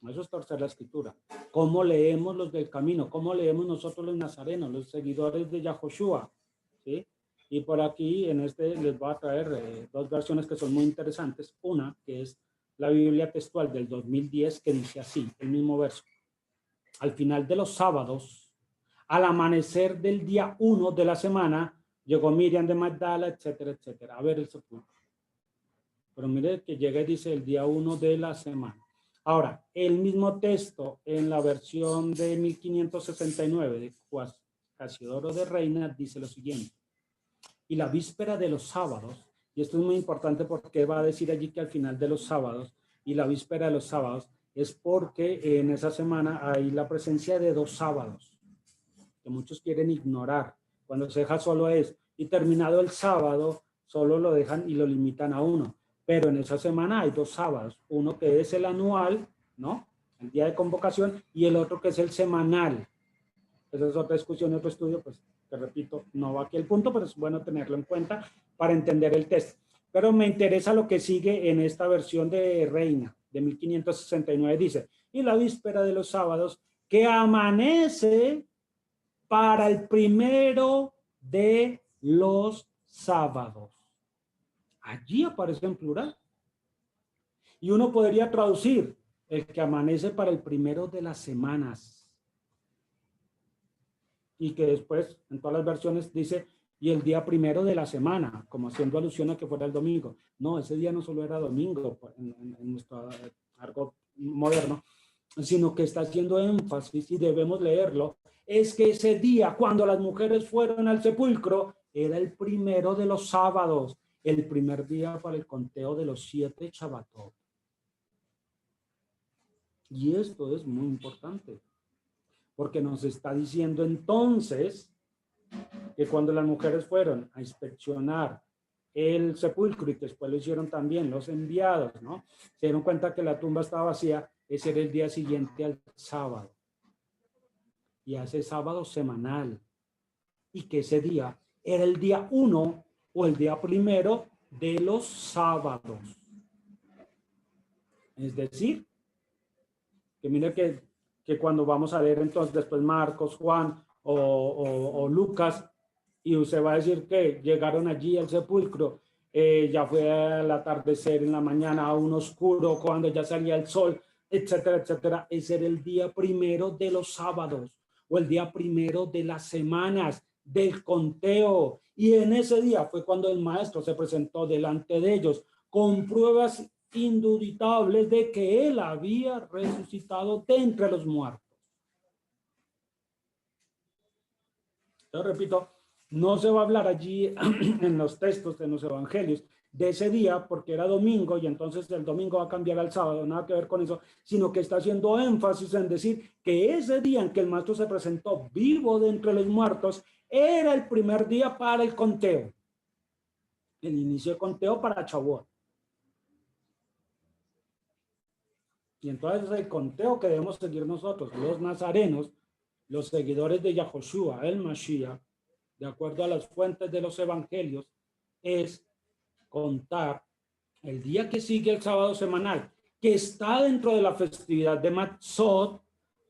eso es torcer la escritura. ¿Cómo leemos los del camino? ¿Cómo leemos nosotros los nazarenos, los seguidores de Yahoshua? ¿Sí? Y por aquí en este les voy a traer dos versiones que son muy interesantes. Una que es la Biblia textual del 2010 que dice así, el mismo verso. Al final de los sábados, al amanecer del día 1 de la semana, llegó Miriam de Magdala, etcétera, etcétera, a ver el sepulcro. Pero mire que llega y dice el día 1 de la semana. Ahora, el mismo texto en la versión de 1569 de Casiodoro de Reina dice lo siguiente. Y la víspera de los sábados, y esto es muy importante porque va a decir allí que al final de los sábados y la víspera de los sábados es porque en esa semana hay la presencia de 2 sábados que muchos quieren ignorar. Cuando se deja solo es, y terminado el sábado, solo lo dejan y lo limitan a uno. Pero en esa semana hay 2 sábados, uno que es el anual, ¿no? El día de convocación, y el otro que es el semanal. Esa es otra discusión, otro estudio, pues te repito, no va aquí el punto, pero es bueno tenerlo en cuenta para entender el texto. Pero me interesa lo que sigue en esta versión de Reina, de 1569, dice, y la víspera de los sábados, que amanece para el primero de los sábados. Allí aparece en plural. Y uno podría traducir el que amanece para el primero de las semanas. Y que después, en todas las versiones, dice, y el día primero de la semana, como haciendo alusión a que fuera el domingo. No, ese día no solo era domingo en nuestro argot moderno, sino que está haciendo énfasis, y debemos leerlo, es que ese día, cuando las mujeres fueron al sepulcro, era el primero de los sábados, el primer día para el conteo de los 7 Shabbatot. Y esto es muy importante, porque nos está diciendo entonces que cuando las mujeres fueron a inspeccionar el sepulcro y que después lo hicieron también los enviados, ¿no? Se dieron cuenta que la tumba estaba vacía, ese era el día siguiente al sábado. Y hace sábado semanal. Y que ese día era el día 1 o el día primero de los sábados. Es decir, que mire que cuando vamos a leer entonces después Marcos, Juan o Lucas, y usted va a decir que llegaron allí al sepulcro, ya fue al atardecer en la mañana, aún oscuro, cuando ya salía el sol, etcétera, etcétera. Ese era el día primero de los sábados o el día primero de las semanas del conteo. Y en ese día fue cuando el maestro se presentó delante de ellos con pruebas indubitables de que él había resucitado de entre los muertos. Yo repito, no se va a hablar allí en los textos, en los evangelios, de ese día porque era domingo y entonces el domingo va a cambiar al sábado, nada que ver con eso, sino que está haciendo énfasis en decir que ese día en que el maestro se presentó vivo de entre los muertos era el primer día para el conteo, el inicio de conteo para Shavuot. Y entonces el conteo que debemos seguir nosotros, los nazarenos, los seguidores de Yahoshua, el Mashiach, de acuerdo a las fuentes de los evangelios, es contar el día que sigue el sábado semanal, que está dentro de la festividad de Matzot,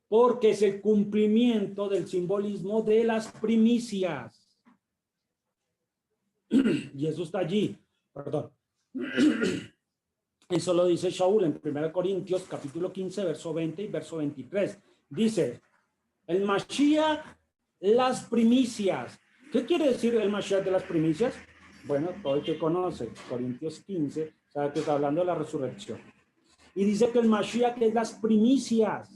porque es el cumplimiento del simbolismo de las primicias. Y eso está allí, perdón. Eso lo dice Shaul en 1 Corintios capítulo 15, verso 20 y verso 23. Dice, el Mashiach, las primicias. ¿Qué quiere decir el Mashiach de las primicias? Bueno, todo el que conoce Corintios 15 sabe que está hablando de la resurrección. Y dice que el Mashiach es las primicias.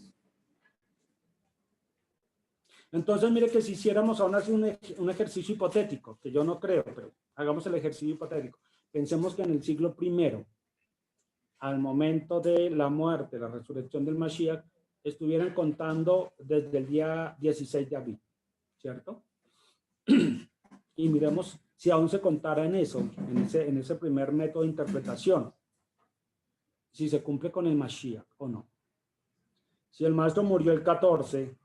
Entonces, mire que si hiciéramos aún así un ejercicio hipotético, que yo no creo, pero hagamos el ejercicio hipotético. Pensemos que en el siglo I, al momento de la muerte, la resurrección del Mashiach, estuvieran contando desde el día 16 de abril, ¿cierto? Y miremos si aún se contara en eso, en ese primer método de interpretación, si se cumple con el Mashiach o no. Si el maestro murió el 14,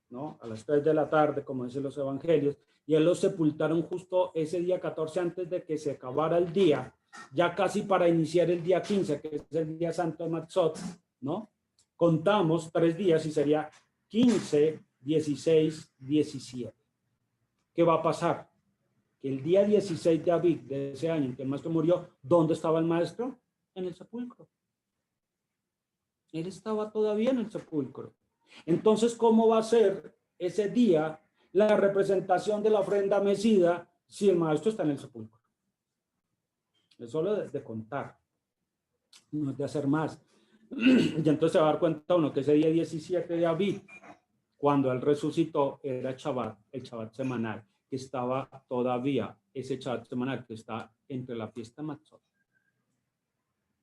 ¿no? A las 3 de la tarde, como dicen los evangelios, y él los sepultaron justo ese día 14 antes de que se acabara el día, ya casi para iniciar el día 15, que es el día santo de Matzot, ¿no? Contamos 3 días y sería 15, 16, 17. ¿Qué va a pasar? Que el día 16 de abril de ese año en que el maestro murió, ¿dónde estaba el maestro? En el sepulcro. Él estaba todavía en el sepulcro. Entonces, ¿cómo va a ser ese día la representación de la ofrenda mecida si el maestro está en el sepulcro? Es solo de contar, no es de hacer más. Y entonces se va a dar cuenta uno que ese día 17 de abril, cuando él resucitó, era el Shabbat semanal, que estaba todavía, ese Shabbat semanal que está entre la fiesta Matzot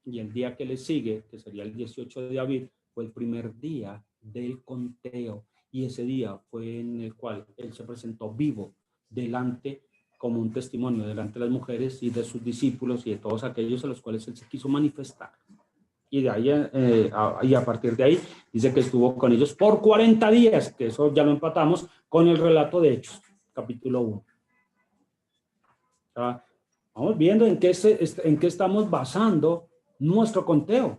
y el día que le sigue, que sería el 18 de abril, fue el primer día del conteo. Y ese día fue en el cual él se presentó vivo delante, como un testimonio delante de las mujeres y de sus discípulos y de todos aquellos a los cuales él se quiso manifestar. Y de ahí, y a partir de ahí, dice que estuvo con ellos por 40 días, que eso ya lo empatamos con el relato de Hechos, capítulo 1. Vamos viendo en qué estamos basando nuestro conteo.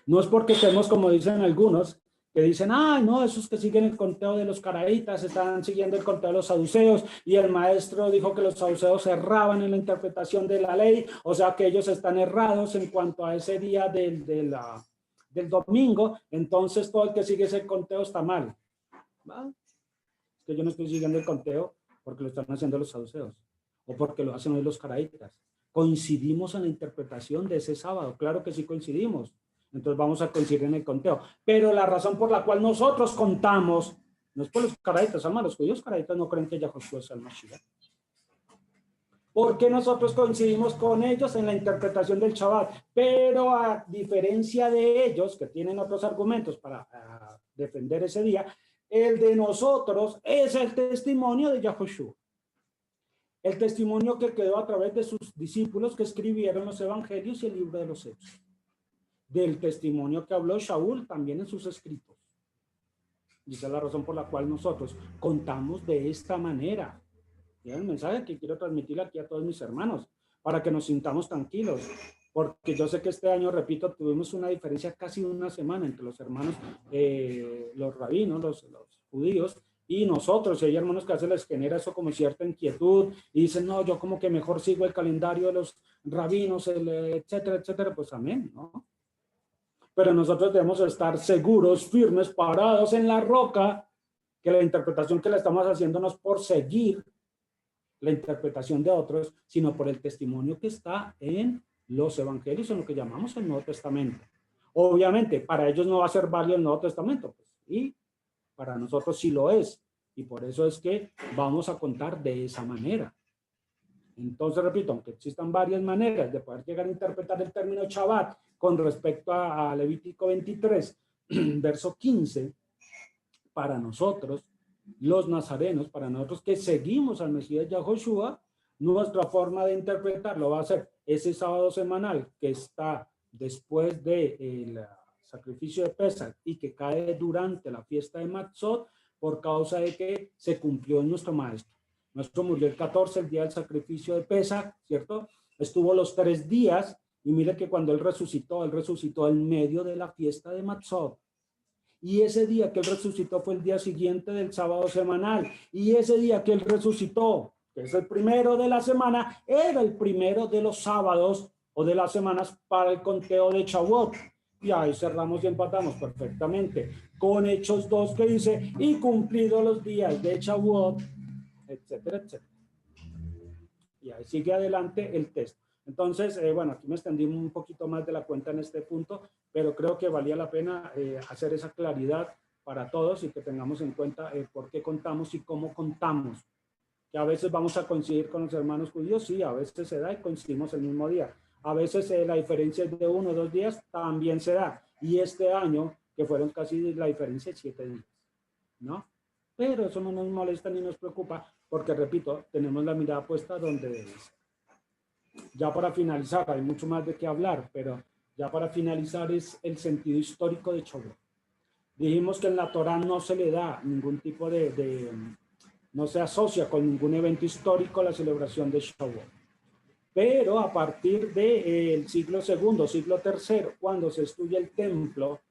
No es porque estemos, como dicen algunos, que dicen, ay, no, esos que siguen el conteo de los caraítas están siguiendo el conteo de los saduceos, y el maestro dijo que los saduceos erraban en la interpretación de la ley, o sea que ellos están errados en cuanto a ese día del domingo, entonces todo el que sigue ese conteo está mal. ¿Va? Es que yo no estoy siguiendo el conteo porque lo están haciendo los saduceos, o porque lo hacen hoy los caraítas. Coincidimos en la interpretación de ese sábado, claro que sí coincidimos. Entonces vamos a coincidir en el conteo. Pero la razón por la cual nosotros contamos, no es por los caraítas, hermanos, los judíos caraítas no creen que Yahushua sea el Mashiach. Porque nosotros coincidimos con ellos en la interpretación del Shabbat, pero a diferencia de ellos, que tienen otros argumentos para defender ese día, el de nosotros es el testimonio de Yahushua. El testimonio que quedó a través de sus discípulos que escribieron los evangelios y el libro de los Hechos. Del testimonio que habló Shaul también en sus escritos. Y esa es la razón por la cual nosotros contamos de esta manera. Y es el mensaje que quiero transmitir aquí a todos mis hermanos, para que nos sintamos tranquilos. Porque yo sé que este año, repito, tuvimos una diferencia casi una semana entre los hermanos, los rabinos, los judíos, y nosotros. Y hay hermanos que a veces les genera eso como cierta inquietud, y dicen, no, yo como que mejor sigo el calendario de los rabinos, etcétera, etcétera. Pues amén, ¿no? Pero nosotros debemos estar seguros, firmes, parados en la roca, que la interpretación que le estamos haciendo no es por seguir la interpretación de otros, sino por el testimonio que está en los evangelios, en lo que llamamos el Nuevo Testamento. Obviamente, para ellos no va a ser válido el Nuevo Testamento, pues, y para nosotros sí lo es, y por eso es que vamos a contar de esa manera. Entonces, repito, aunque existan varias maneras de poder llegar a interpretar el término Shabbat con respecto a Levítico 23, verso 15, para nosotros, los nazarenos, para nosotros que seguimos al Mesías Yahushua, nuestra forma de interpretarlo va a ser ese sábado semanal que está después del sacrificio de Pesach y que cae durante la fiesta de Matzot, por causa de que se cumplió en nuestro maestro. Nuestro murió el 14, el día del sacrificio de Pesach, ¿cierto? Estuvo los 3 días, y mire que cuando él resucitó en medio de la fiesta de Matzot. Y ese día que él resucitó fue el día siguiente del sábado semanal. Y ese día que él resucitó, que es el primero de la semana, era el primero de los sábados o de las semanas para el conteo de Shavuot. Y ahí cerramos y empatamos perfectamente con Hechos 2 que dice, y cumplidos los días de Shavuot, etcétera, etcétera. Y ahí sigue adelante el texto. Entonces, bueno, aquí me extendí un poquito más de la cuenta en este punto, pero creo que valía la pena hacer esa claridad para todos y que tengamos en cuenta por qué contamos y cómo contamos. Que a veces vamos a coincidir con los hermanos judíos, sí, a veces se da y coincidimos el mismo día. A veces la diferencia es de 1 o 2 días, también se da. Y este año, que fueron casi la diferencia de 7 días, ¿no? Pero eso no nos molesta ni nos preocupa, porque repito, tenemos la mirada puesta donde debe ser. Ya para finalizar, hay mucho más de qué hablar, pero ya para finalizar es el sentido histórico de Shavuot. Dijimos que en la Torá no se le da ningún tipo no se asocia con ningún evento histórico la celebración de Shavuot. Pero a partir del siglo II, siglo III, cuando se estudia el templo,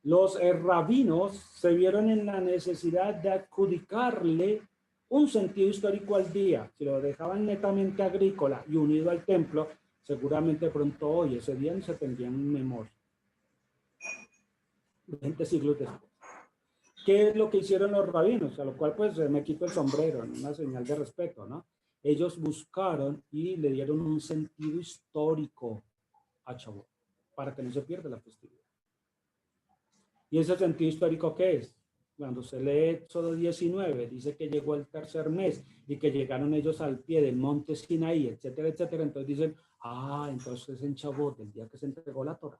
los rabinos se vieron en la necesidad de adjudicarle un sentido histórico al día. Si lo dejaban netamente agrícola y unido al templo, seguramente pronto hoy, ese día no se tendría en memoria. 20 siglos después. ¿Qué es lo que hicieron los rabinos? A lo cual pues me quito el sombrero, una señal de respeto, ¿no? Ellos buscaron y le dieron un sentido histórico a Shavuot, para que no se pierda la festividad. ¿Y ese sentido histórico qué es? Cuando se lee Éxodo 19, dice que llegó el tercer mes y que llegaron ellos al pie del monte Sinaí, etcétera, etcétera. Entonces dicen, entonces en Shavuot, el día que se entregó la Torá.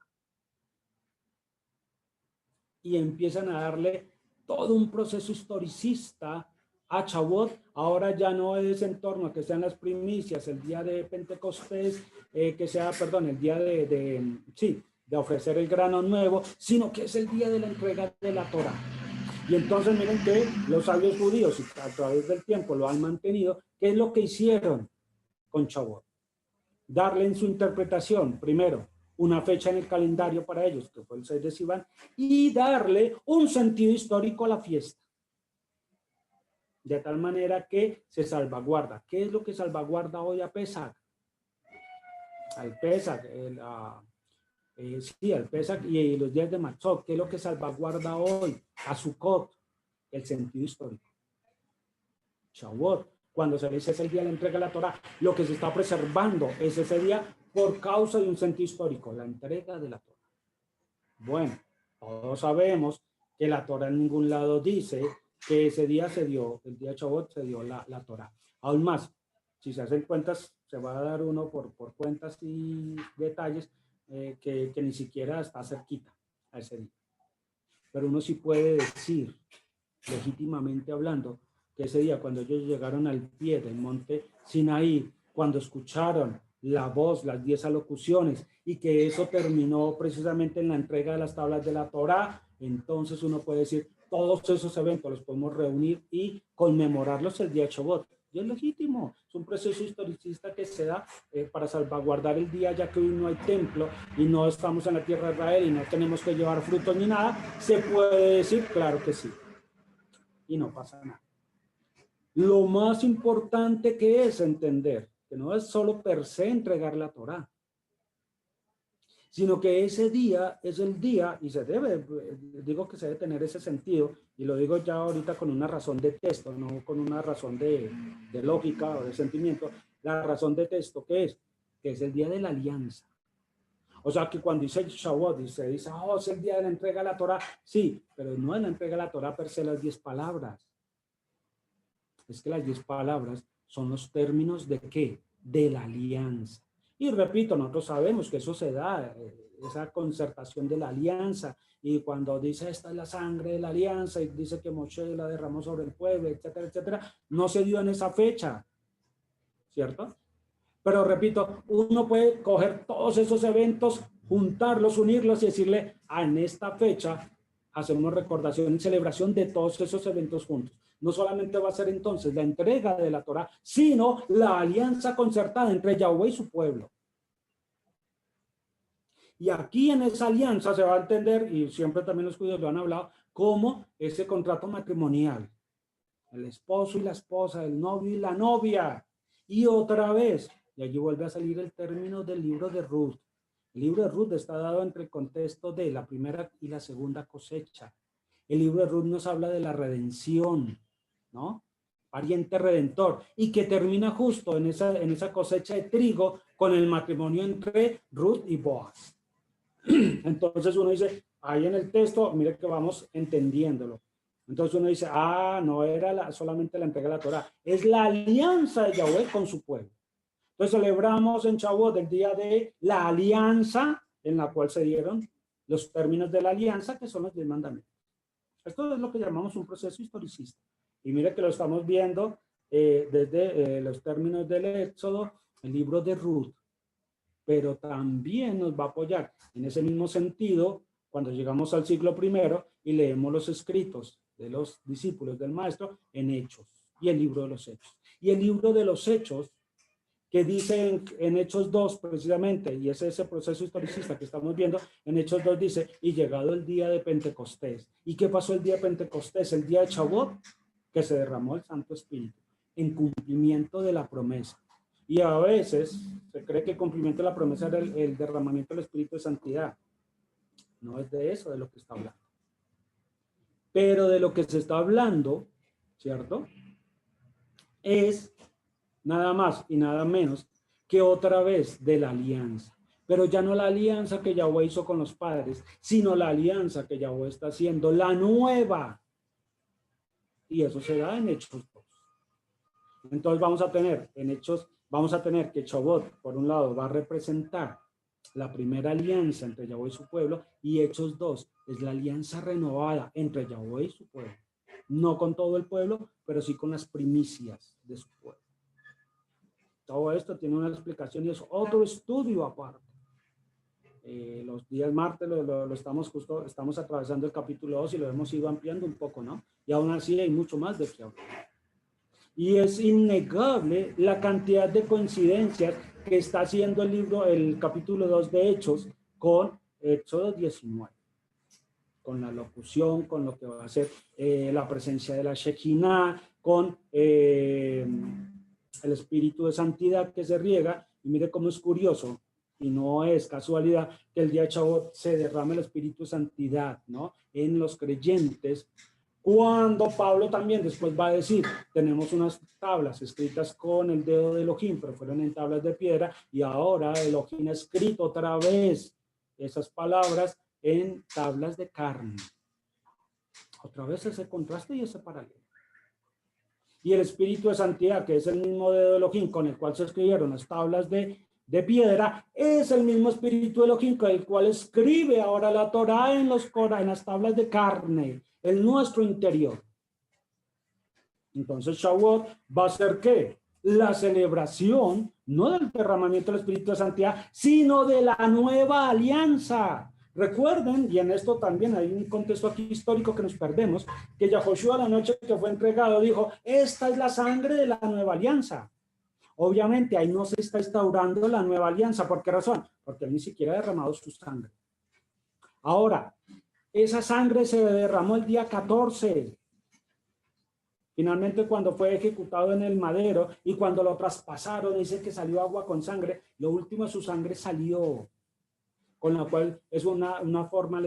Y empiezan a darle todo un proceso historicista a Shavuot. Ahora ya no es en torno a que sean las primicias, el día de Pentecostés, que sea, perdón, el día de ofrecer el grano nuevo, sino que es el día de la entrega de la Torá. Y entonces miren que los sabios judíos a través del tiempo lo han mantenido. ¿Qué es lo que hicieron con Shavuot? Darle en su interpretación, primero, una fecha en el calendario para ellos, que fue el 6 de Sivan, y darle un sentido histórico a la fiesta. De tal manera que se salvaguarda. ¿Qué es lo que salvaguarda hoy a Pesach? Al Pesach, al Pesach y los días de Matzot. ¿Qué es lo que salvaguarda hoy? A Sukkot, el sentido histórico. Shavuot, cuando se dice es el día de la entrega de la Torá, lo que se está preservando es ese día por causa de un sentido histórico, la entrega de la Torá. Bueno, todos sabemos que la Torá en ningún lado dice que ese día se dio, el día de Shavuot se dio la Torá. Aún más, si se hacen cuentas, se va a dar uno por cuentas y detalles que ni siquiera está cerquita a ese día. Pero uno sí puede decir, legítimamente hablando, que ese día cuando ellos llegaron al pie del monte Sinaí, cuando escucharon la voz, las 10 alocuciones, y que eso terminó precisamente en la entrega de las tablas de la Torá, entonces uno puede decir, todos esos eventos los podemos reunir y conmemorarlos el día de Shavuot. Y es legítimo, es un proceso historicista que se da para salvaguardar el día, ya que hoy no hay templo y no estamos en la tierra de Israel y no tenemos que llevar frutos ni nada. Se puede decir, claro que sí, y no pasa nada. Lo más importante que es entender que no es solo per se entregar la Torá, sino que ese día es el día, y se debe, digo que se debe tener ese sentido, y lo digo ya ahorita con una razón de texto, no con una razón de lógica o de sentimiento, la razón de texto que es el día de la alianza. O sea que cuando dice Shavuot, se dice, es el día de la entrega de la Torá, sí, pero no es la entrega de la Torá per se las 10 palabras. Es que las 10 palabras son los términos de ¿qué? De la alianza. Y repito, nosotros sabemos que eso se da, esa concertación de la alianza, y cuando dice esta es la sangre de la alianza, y dice que Moshe la derramó sobre el pueblo, etcétera, etcétera, no se dio en esa fecha, ¿cierto? Pero repito, uno puede coger todos esos eventos, juntarlos, unirlos y decirle, en esta fecha hacemos recordación y celebración de todos esos eventos juntos. No solamente va a ser entonces la entrega de la Torá, sino la alianza concertada entre Yahweh y su pueblo. Y aquí en esa alianza se va a entender, y siempre también los judíos lo han hablado, como ese contrato matrimonial. El esposo y la esposa, el novio y la novia. Y otra vez, y allí vuelve a salir el término del libro de Ruth. El libro de Ruth está dado entre el contexto de la primera y la segunda cosecha. El libro de Ruth nos habla de la redención, ¿no? Pariente redentor, y que termina justo en esa cosecha de trigo con el matrimonio entre Ruth y Boaz. Entonces uno dice, ahí en el texto, mire que vamos entendiéndolo. Entonces uno dice, no era solamente la entrega de la Torá, es la alianza de Yahweh con su pueblo. Entonces celebramos en Shavuot el día de la alianza, en la cual se dieron los términos de la alianza, que son los 10 mandamientos. Esto es lo que llamamos un proceso historicista. Y mire que lo estamos viendo desde los términos del Éxodo, el libro de Ruth, pero también nos va a apoyar en ese mismo sentido cuando llegamos al siglo I y leemos los escritos de los discípulos del maestro en Hechos y el libro de los Hechos. Y el libro de los Hechos, que dice en Hechos 2 precisamente, y es ese proceso historicista que estamos viendo, en Hechos 2 dice, y llegado el día de Pentecostés. ¿Y qué pasó el día de Pentecostés? El día de Shavuot, que se derramó el Santo Espíritu, en cumplimiento de la promesa. Y a veces se cree que el cumplimiento de la promesa era el derramamiento del Espíritu de Santidad. No es de eso de lo que está hablando. Pero de lo que se está hablando, ¿cierto? Es nada más y nada menos que otra vez de la alianza. Pero ya no la alianza que Yahweh hizo con los padres, sino la alianza que Yahweh está haciendo, la nueva. Y eso se da en Hechos 2. Entonces vamos a tener en Hechos, vamos a tener que Shavuot, por un lado, va a representar la primera alianza entre Yahweh y su pueblo, y Hechos 2 es la alianza renovada entre Yahweh y su pueblo. No con todo el pueblo, pero sí con las primicias de su pueblo. Todo esto tiene una explicación y es otro estudio aparte. Los días martes lo estamos atravesando el capítulo 2 y lo hemos ido ampliando un poco, ¿no? Y aún así hay mucho más de qué hablar. Y es innegable la cantidad de coincidencias que está haciendo el capítulo 2 de Hechos con Éxodo 19. Con la locución, con lo que va a ser la presencia de la Shekinah, con el espíritu de santidad que se riega. Y mire cómo es curioso, y no es casualidad que el día de Shavuot se derrame el espíritu de santidad, ¿no? En los creyentes, cuando Pablo también después va a decir, tenemos unas tablas escritas con el dedo de Elohim, pero fueron en tablas de piedra, y ahora Elohim ha escrito otra vez esas palabras en tablas de carne. Otra vez ese contraste y ese paralelo. Y el espíritu de santidad, que es el mismo dedo de Elohim con el cual se escribieron las tablas de piedra, es el mismo espíritu de Elohim con el cual escribe ahora la Torá en las tablas de carne, en nuestro interior. Entonces Shavuot va a ser ¿qué? La celebración, no del derramamiento del espíritu de santidad, sino de la nueva alianza. Recuerden, y en esto también hay un contexto aquí histórico que nos perdemos, que Yahoshua la noche que fue entregado dijo, esta es la sangre de la nueva alianza. Obviamente ahí no se está instaurando la nueva alianza. ¿Por qué razón? Porque él ni siquiera ha derramado su sangre. Ahora, esa sangre se derramó el día 14. Finalmente, cuando fue ejecutado en el madero y cuando lo traspasaron, dice que salió agua con sangre. Lo último de su sangre salió, con la cual es una forma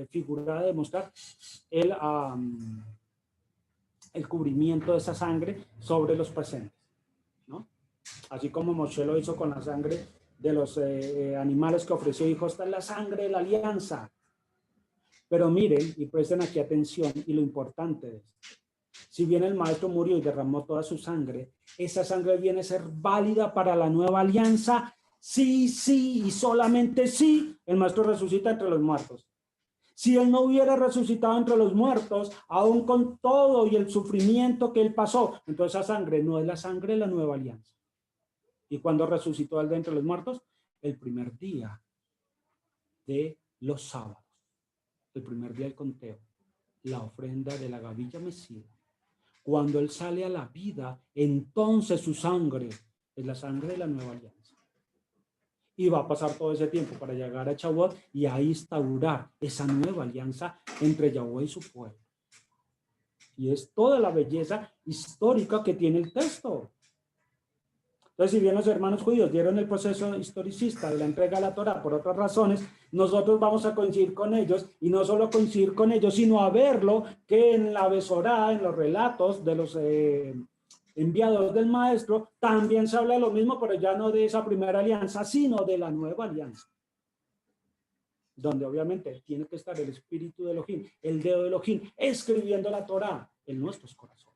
figurada de mostrar el cubrimiento de esa sangre sobre los presentes, ¿no? Así como Moshe lo hizo con la sangre de los animales que ofreció, dijo, esta es la sangre de la alianza. Pero miren y presten aquí atención y lo importante de esto. Si bien el maestro murió y derramó toda su sangre, esa sangre viene a ser válida para la nueva alianza. Sí, sí, y solamente sí, el maestro resucita entre los muertos. Si él no hubiera resucitado entre los muertos, aún con todo y el sufrimiento que él pasó, entonces esa sangre no es la sangre de la nueva alianza. ¿Y cuando resucitó él de entre los muertos? El primer día de los sábados, el primer día del conteo, la ofrenda de la gavilla mecida. Cuando él sale a la vida, entonces su sangre es la sangre de la nueva alianza. Y va a pasar todo ese tiempo para llegar a Shavuot y ahí instaurar esa nueva alianza entre Yahweh y su pueblo. Y es toda la belleza histórica que tiene el texto. Entonces, si bien los hermanos judíos dieron el proceso historicista de la entrega de la Torá por otras razones, nosotros vamos a coincidir con ellos, y no solo coincidir con ellos, sino a verlo que en la Besorá, en los relatos de los enviados del maestro, también se habla de lo mismo, pero ya no de esa primera alianza, sino de la nueva alianza, donde obviamente tiene que estar el espíritu de Elohim, el dedo de Elohim, escribiendo la Torá en nuestros corazones.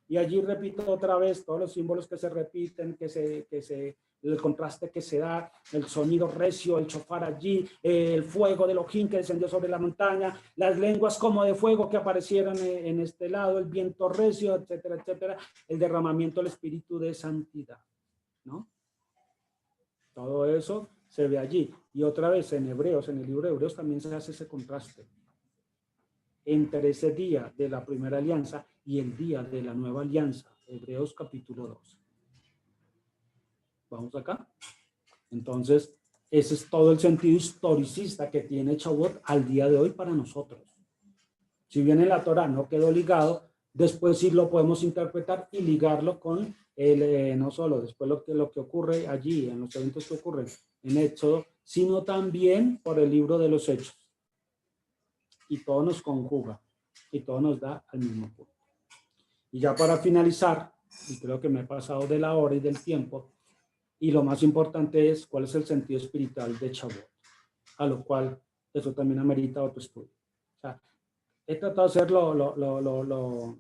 Y allí repito otra vez todos los símbolos que se repiten, el contraste que se da, el sonido recio, el shofar allí, el fuego de Elohim que descendió sobre la montaña, las lenguas como de fuego que aparecieron en este lado, el viento recio, etcétera, etcétera, el derramamiento del espíritu de santidad, ¿no? Todo eso se ve allí. Y otra vez en Hebreos, en el libro de Hebreos también se hace ese contraste entre ese día de la primera alianza y el día de la nueva alianza. Hebreos capítulo 2. Vamos acá. Entonces, ese es todo el sentido historicista que tiene Shavuot al día de hoy para nosotros. Si bien en la Torah no quedó ligado, después sí lo podemos interpretar y ligarlo con no solo después lo que ocurre allí, en los eventos que ocurren en Éxodo, sino también por el libro de los Hechos. Y todo nos conjuga y todo nos da al mismo punto. Y ya para finalizar, y creo que me he pasado de la hora y del tiempo, y lo más importante es cuál es el sentido espiritual de Shavuot, a lo cual eso también amerita otro estudio. O sea, he tratado de hacer lo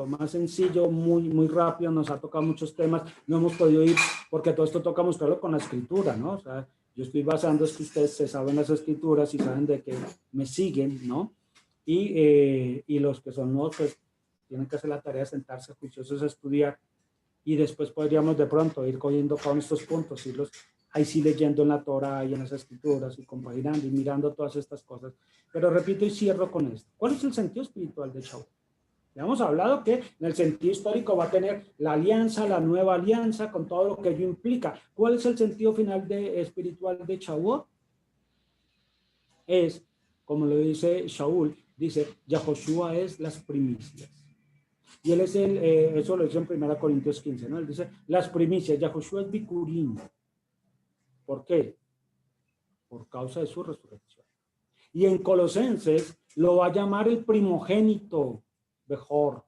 más sencillo, muy rápido, nos ha tocado muchos temas, no hemos podido ir, porque todo esto toca mostrarlo con la escritura, ¿no? O sea, yo estoy basando es que ustedes se saben las escrituras y saben de que me siguen, ¿no? Y los que son nuevos, pues tienen que hacer la tarea de sentarse juiciosos a estudiar y después podríamos de pronto ir cogiendo con estos puntos, irlos ahí sí leyendo en la Torah y en las escrituras y compaginando y mirando todas estas cosas. Pero repito y cierro con esto. ¿Cuál es el sentido espiritual de Shavuot? Ya hemos hablado que en el sentido histórico va a tener la alianza, la nueva alianza, con todo lo que ello implica. ¿Cuál es el sentido final espiritual de Shavuot? Es, como lo dice Shaul, dice, Yahoshua es las primicias. Y él es eso lo dice en 1 Corintios 15, ¿no? Él dice, las primicias, Yahoshua es Bikurim. ¿Por qué? Por causa de su resurrección. Y en Colosenses lo va a llamar el primogénito, mejor,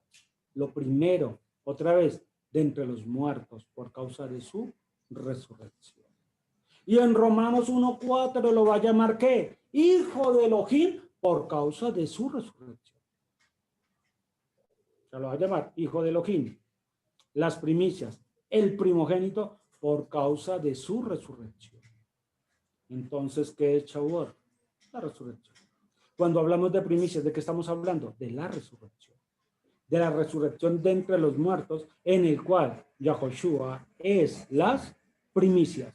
lo primero, otra vez, de entre los muertos, por causa de su resurrección. Y en Romanos 1:4 lo va a llamar, ¿qué? Hijo de Elohim, por causa de su resurrección. Se lo va a llamar hijo de Elohim. Las primicias, el primogénito, por causa de su resurrección. Entonces, ¿qué es Shavuot? La resurrección. Cuando hablamos de primicias, ¿de qué estamos hablando? De la resurrección. De la resurrección de entre los muertos, en el cual Yahoshua es las primicias.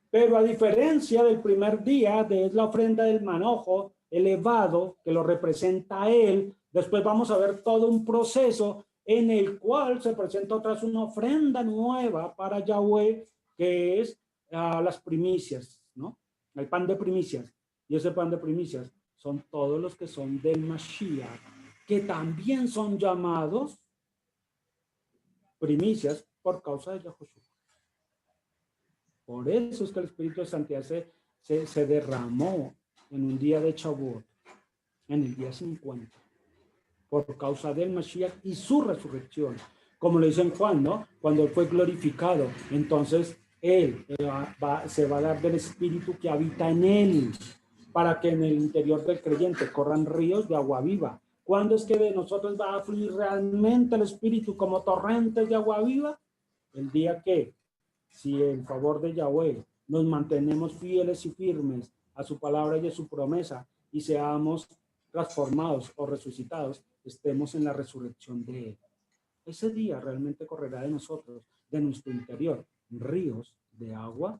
Pero a diferencia del primer día, de la ofrenda del manojo elevado, que lo representa a él, después vamos a ver todo un proceso en el cual se presenta otra vez una ofrenda nueva para Yahweh, que es las primicias, ¿no? El pan de primicias. Y ese pan de primicias son todos los que son del Mashiach, que también son llamados primicias por causa de Yahoshua. Por eso es que el Espíritu de Santidad se derramó en un día de Shavuot, en el día 50, por causa del Mashiach y su resurrección. Como lo dice en Juan, ¿no? Cuando él fue glorificado, entonces él se va a dar del Espíritu que habita en él, para que en el interior del creyente corran ríos de agua viva. ¿Cuándo es que de nosotros va a fluir realmente el Espíritu como torrentes de agua viva? El día que, si en favor de Yahweh nos mantenemos fieles y firmes a su palabra y a su promesa y seamos transformados o resucitados, estemos en la resurrección de él. Ese día realmente correrá de nosotros, de nuestro interior, ríos de agua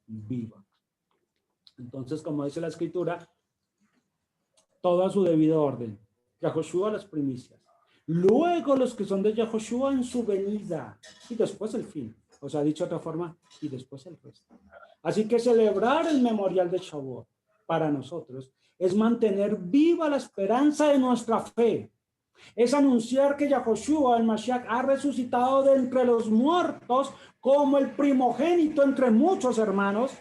viva. Entonces, como dice la escritura, todo a su debido orden. Yahoshua las primicias. Luego los que son de Yahoshua en su venida. Y después el fin. O sea, dicho de otra forma, y después el resto. Así que celebrar el memorial de Shavuot para nosotros es mantener viva la esperanza de nuestra fe. Es anunciar que Yahoshua, el Mashiach, ha resucitado de entre los muertos como el primogénito entre muchos hermanos,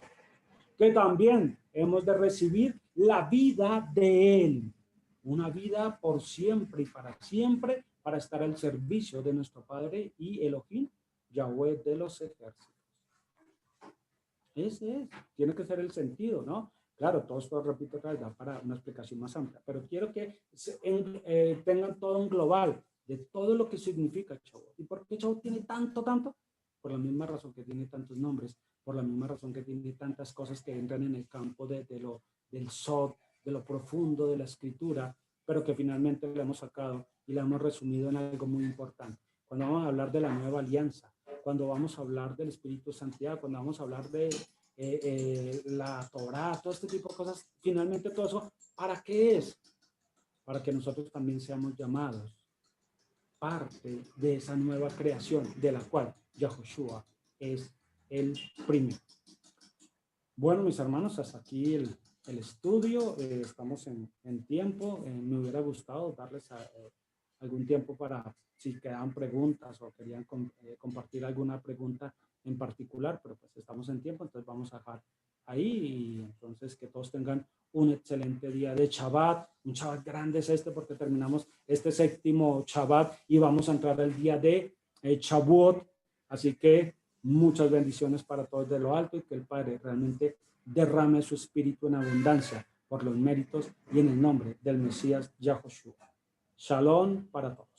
que también hemos de recibir la vida de él, una vida por siempre y para siempre, para estar al servicio de nuestro Padre y Elohim, Yahweh de los ejércitos. Ese tiene que ser el sentido, ¿no? Claro, todo esto, repito, da para una explicación más amplia, pero quiero que tengan todo un global de todo lo que significa Shavuot. ¿Y por qué Shavuot tiene tanto? Por la misma razón que tiene tantos nombres, por la misma razón que tiene tantas cosas que entran en el campo del Sod, de lo profundo de la escritura, pero que finalmente la hemos sacado y la hemos resumido en algo muy importante. Cuando vamos a hablar de la nueva alianza, cuando vamos a hablar del Espíritu de Santidad, cuando vamos a hablar de la Torá, todo este tipo de cosas, finalmente todo eso, ¿para qué es? Para que nosotros también seamos llamados parte de esa nueva creación de la cual Yahushua es el primero. Bueno, mis hermanos, hasta aquí el estudio. Estamos en tiempo. Me hubiera gustado darles algún tiempo para si quedaban preguntas o querían compartir alguna pregunta en particular, pero pues estamos en tiempo, entonces vamos a dejar ahí y entonces que todos tengan un excelente día de Shabbat. Un Shabbat grande es este porque terminamos este séptimo Shabbat y vamos a entrar al día de Shavuot. Así que muchas bendiciones para todos de lo alto y que el Padre realmente derrame su espíritu en abundancia por los méritos y en el nombre del Mesías Yahushua. Shalom para todos.